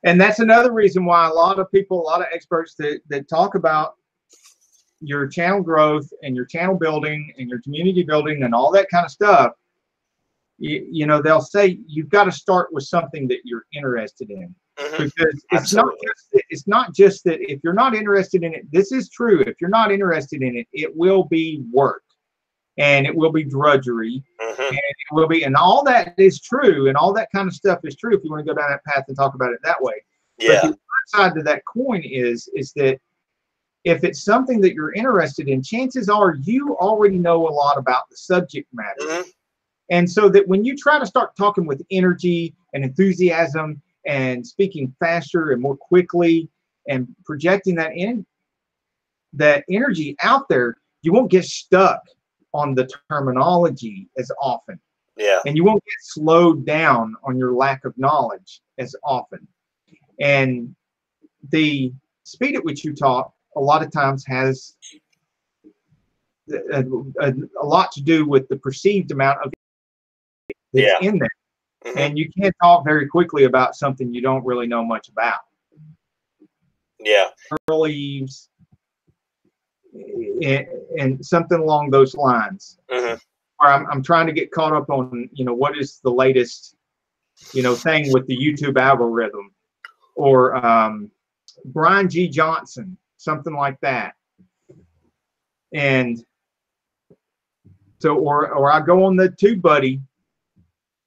And that's another reason why a lot of people, a lot of experts that talk about your channel growth and your channel building and your community building and all that kind of stuff, you know, they'll say you've got to start with something that you're interested in. Because it's not just that if you're not interested in it, this is true. If you're not interested in it, it will be work and it will be drudgery and it will be, and all that is true. And all that kind of stuff is true if you want to go down that path and talk about it that way. Yeah. But the other side to that coin is that if it's something that you're interested in, chances are you already know a lot about the subject matter. And so that when you try to start talking with energy and enthusiasm and speaking faster and more quickly and projecting that energy out there, you won't get stuck on the terminology as often. Yeah. And you won't get slowed down on your lack of knowledge as often. And the speed at which you talk a lot of times has a lot to do with the perceived amount of that's in there. And you can't talk very quickly about something you don't really know much about. Yeah. Leaves and something along those lines. Or I'm trying to get caught up on, what is the latest, thing with the YouTube algorithm, or Brian G. Johnson, something like that. And so, or I go on the TubeBuddy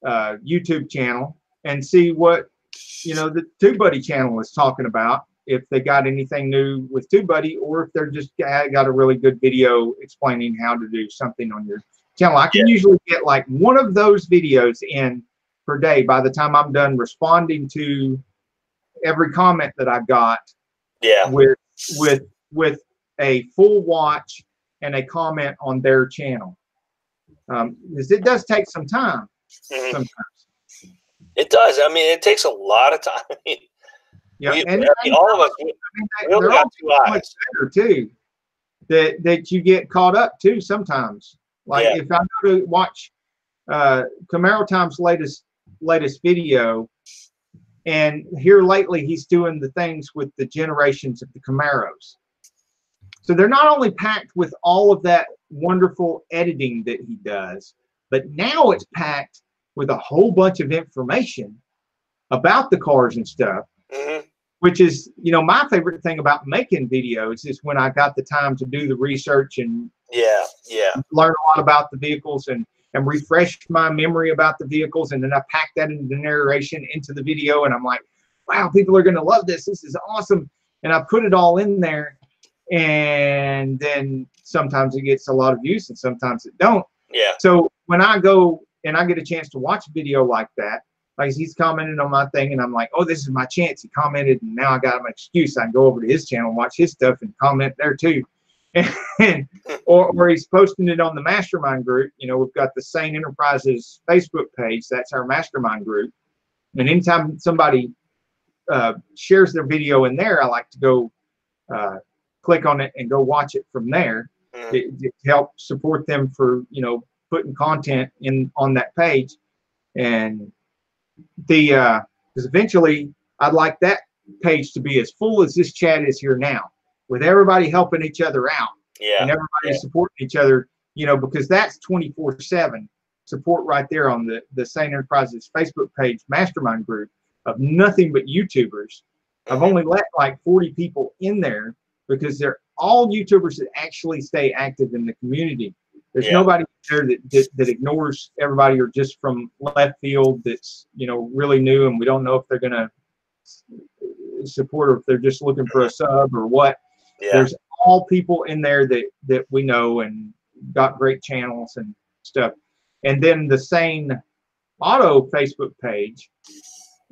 YouTube channel and see what the TubeBuddy channel is talking about, if they got anything new with TubeBuddy, or if they're just got a really good video explaining how to do something on your channel. I can usually get like one of those videos in per day by the time I'm done responding to every comment that I got with a full watch and a comment on their channel. Because it does take some time. Sometimes it does. I mean, it takes a lot of time. All of us. They're all much better too. That you get caught up too sometimes. Like if I go to watch Camaro Time's latest video, and here lately he's doing the things with the generations of the Camaros. So they're not only packed with all of that wonderful editing that he does, but now it's packed with a whole bunch of information about the cars and stuff, which is, you know, my favorite thing about making videos is when I got the time to do the research and learn a lot about the vehicles and refresh my memory about the vehicles, and then I pack that into the narration into the video, and I'm like, wow, people are going to love this. This is awesome. And I put it all in there, and then sometimes it gets a lot of views and sometimes it don't. Yeah. So when I go and I get a chance to watch a video like that, like he's commenting on my thing, and I'm like, oh, this is my chance. He commented, and now I got an excuse. I can go over to his channel and watch his stuff and comment there too. And, or he's posting it on the mastermind group. You know, we've got the Sane Enterprises Facebook page. That's our mastermind group. And anytime somebody shares their video in there, I like to go click on it and go watch it from there. It helps support them for, you know, putting content in on that page. And because eventually I'd like that page to be as full as this chat is here now, with everybody helping each other out, and everybody supporting each other, you know, because that's 24/7 support right there on the Sane Enterprises Facebook page mastermind group of nothing but YouTubers. I've only let like 40 people in there because they're all YouTubers that actually stay active in the community. There's nobody there that ignores everybody or just from left field that's, you know, really new, and we don't know if they're going to support or if they're just looking for a sub or what. There's all people in there that we know and got great channels and stuff. And then the Saneauto Facebook page,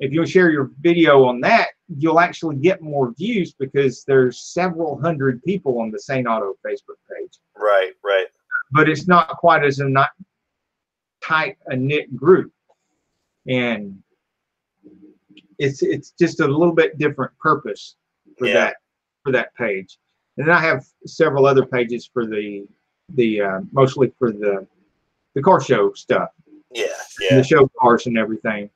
if you share your video on that, you'll actually get more views because there's several hundred people on the Saneauto Facebook page. Right. But it's not quite as a tight a knit group, and it's just a little bit different purpose for that page. And then I have several other pages for the mostly for the car show stuff. The show cars and everything.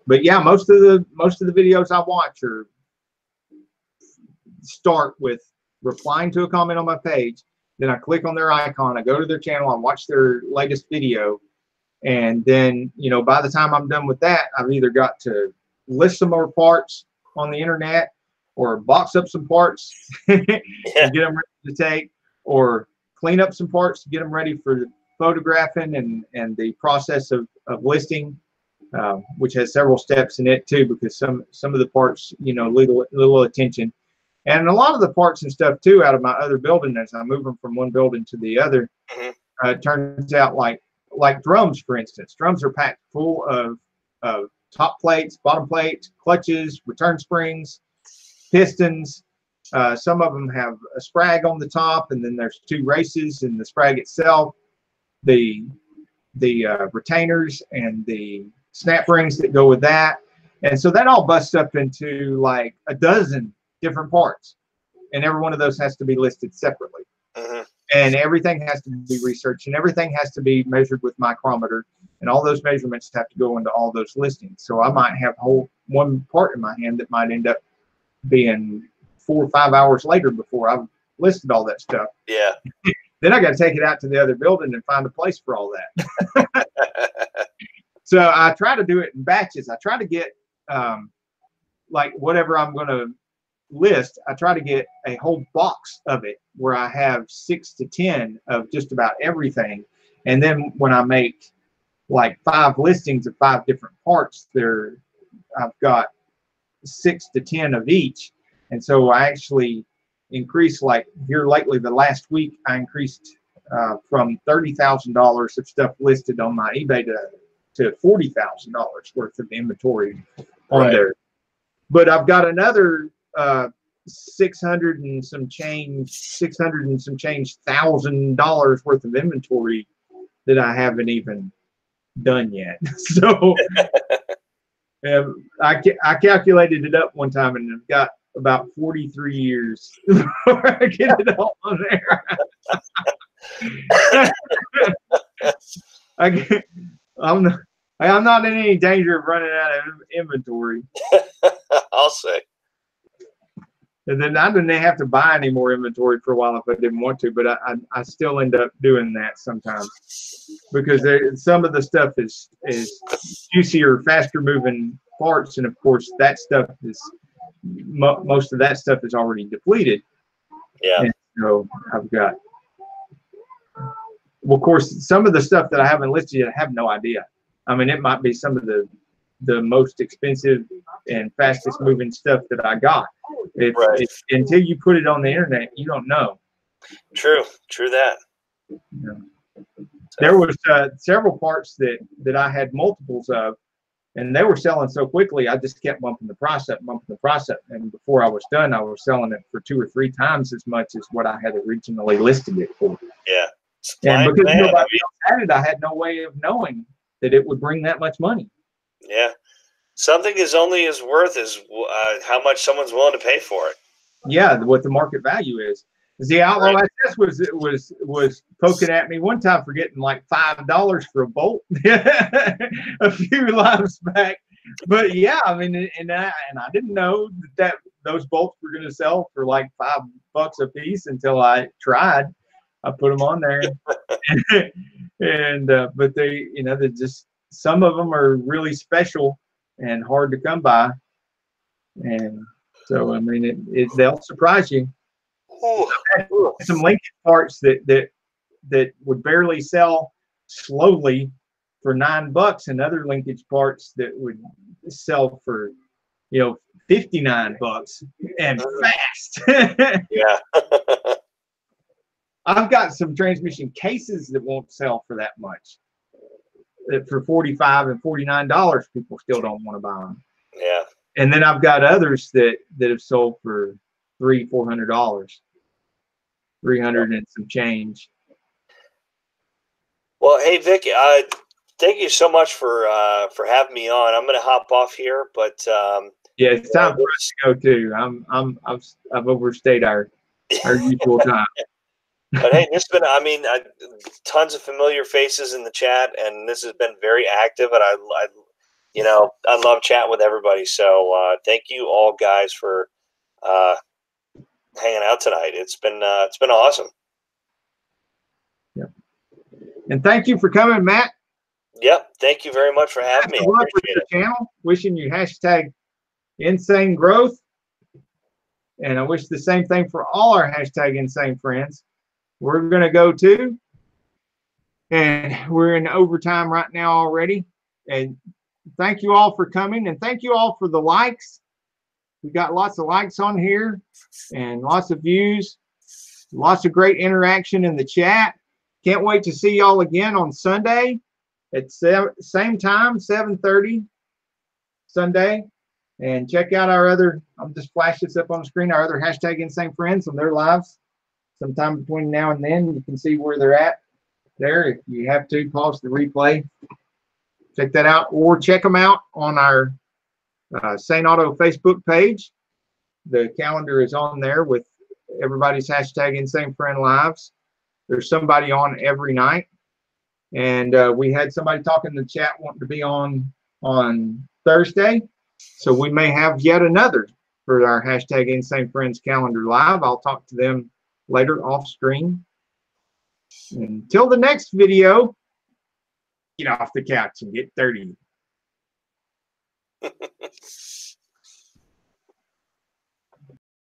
But yeah, most of the videos I watch are start with replying to a comment on my page. Then I click on their icon, I go to their channel, I watch their latest video, and then, you know, by the time I'm done with that, I've either got to list some more parts on the internet or box up some parts and get them ready to take, or clean up some parts to get them ready for photographing and the process of listing, which has several steps in it too, because some of the parts, you know, little attention. And a lot of the parts and stuff too out of my other building, as I move them from one building to the other, turns out like drums, for instance. Drums are packed full of top plates, bottom plates, clutches, return springs, pistons. Some of them have a sprag on the top, and then there's two races in the sprag itself, the retainers and the snap rings that go with that. And so that all busts up into like a dozen different parts, and every one of those has to be listed separately. And everything has to be researched, and everything has to be measured with micrometer, and all those measurements have to go into all those listings. So I might have one part in my hand that might end up being 4 or 5 hours later before I've listed all that stuff. Then I got to take it out to the other building and find a place for all that. So I try to do it in batches. I try to get like whatever I'm going to list, I try to get a whole box of it where I have 6 to 10 of just about everything. And then when I make like 5 listings of 5 different parts, I've got 6 to 10 of each. And so I actually increased, like here lately, the last week, I increased from $30,000 of stuff listed on my eBay to $40,000 worth of inventory on there. But I've got another 600 and some change $1,000 worth of inventory that I haven't even done yet. So I calculated it up one time, and I've got about 43 years before I get it all on there. I'm not in any danger of running out of inventory. I'll say. And then I didn't have to buy any more inventory for a while if I didn't want to, but I still end up doing that sometimes because some of the stuff is juicier, faster moving parts, and of course that stuff is most of that stuff is already depleted. Yeah. And so I've got, well, of course, some of the stuff that I haven't listed yet, I have no idea. I mean, it might be some of the most expensive and fastest moving stuff that I got. Until you put it on the internet, you don't know. True that. Yeah. There was several parts that I had multiples of, and they were selling so quickly, I just kept bumping the price up. And before I was done, I was selling it for 2 or 3 times as much as what I had originally listed it for. Yeah. And because nobody else had it, I had no way of knowing that it would bring that much money. Yeah. Something is only as worth as how much someone's willing to pay for it. Yeah, what the market value is. The Outlaw SS was poking at me one time for getting like $5 for a bolt a few lives back. But yeah, I mean, and I didn't know that those bolts were going to sell for like $5 a piece until I tried. I put them on there, and but they, they're just, some of them are really special and hard to come by, and so I mean, they'll surprise you. Some Lincoln parts that would barely sell slowly for $9, and other linkage parts that would sell for $59 and fast. Yeah. I've got some transmission cases that won't sell for that much. For $45 and $49, people still don't want to buy them. Yeah. And then I've got others that have sold for $300-400, $300 and some change. Well, hey Vic, thank you so much for having me on. I'm going to hop off here, but yeah, it's time for us to go too. I've overstayed our usual time. But hey, this has been, tons of familiar faces in the chat, and this has been very active, and I love chatting with everybody. So thank you all guys for hanging out tonight. It's been awesome. Yeah. And thank you for coming, Matt. Yep. Thank you very much for having me. Good luck with your channel. Wishing you #insane growth. And I wish the same thing for all our #insane friends. We're going to go too. And we're in overtime right now already. And thank you all for coming. And thank you all for the likes. We got lots of likes on here and lots of views. Lots of great interaction in the chat. Can't wait to see y'all again on Sunday at same time, 7:30 Sunday. And check out our other, I'll just flash this up on the screen, our other #insane friends on their lives. Sometime between now and then, you can see where they're at there. If you have to, pause the replay. Check that out, or check them out on our Saneauto Facebook page. The calendar is on there with everybody's #insane friend lives. There's somebody on every night. And we had somebody talking in the chat wanting to be on Thursday. So we may have yet another for our #insane friends calendar live. I'll talk to them later off screen. Until the next video, get off the couch and get dirty.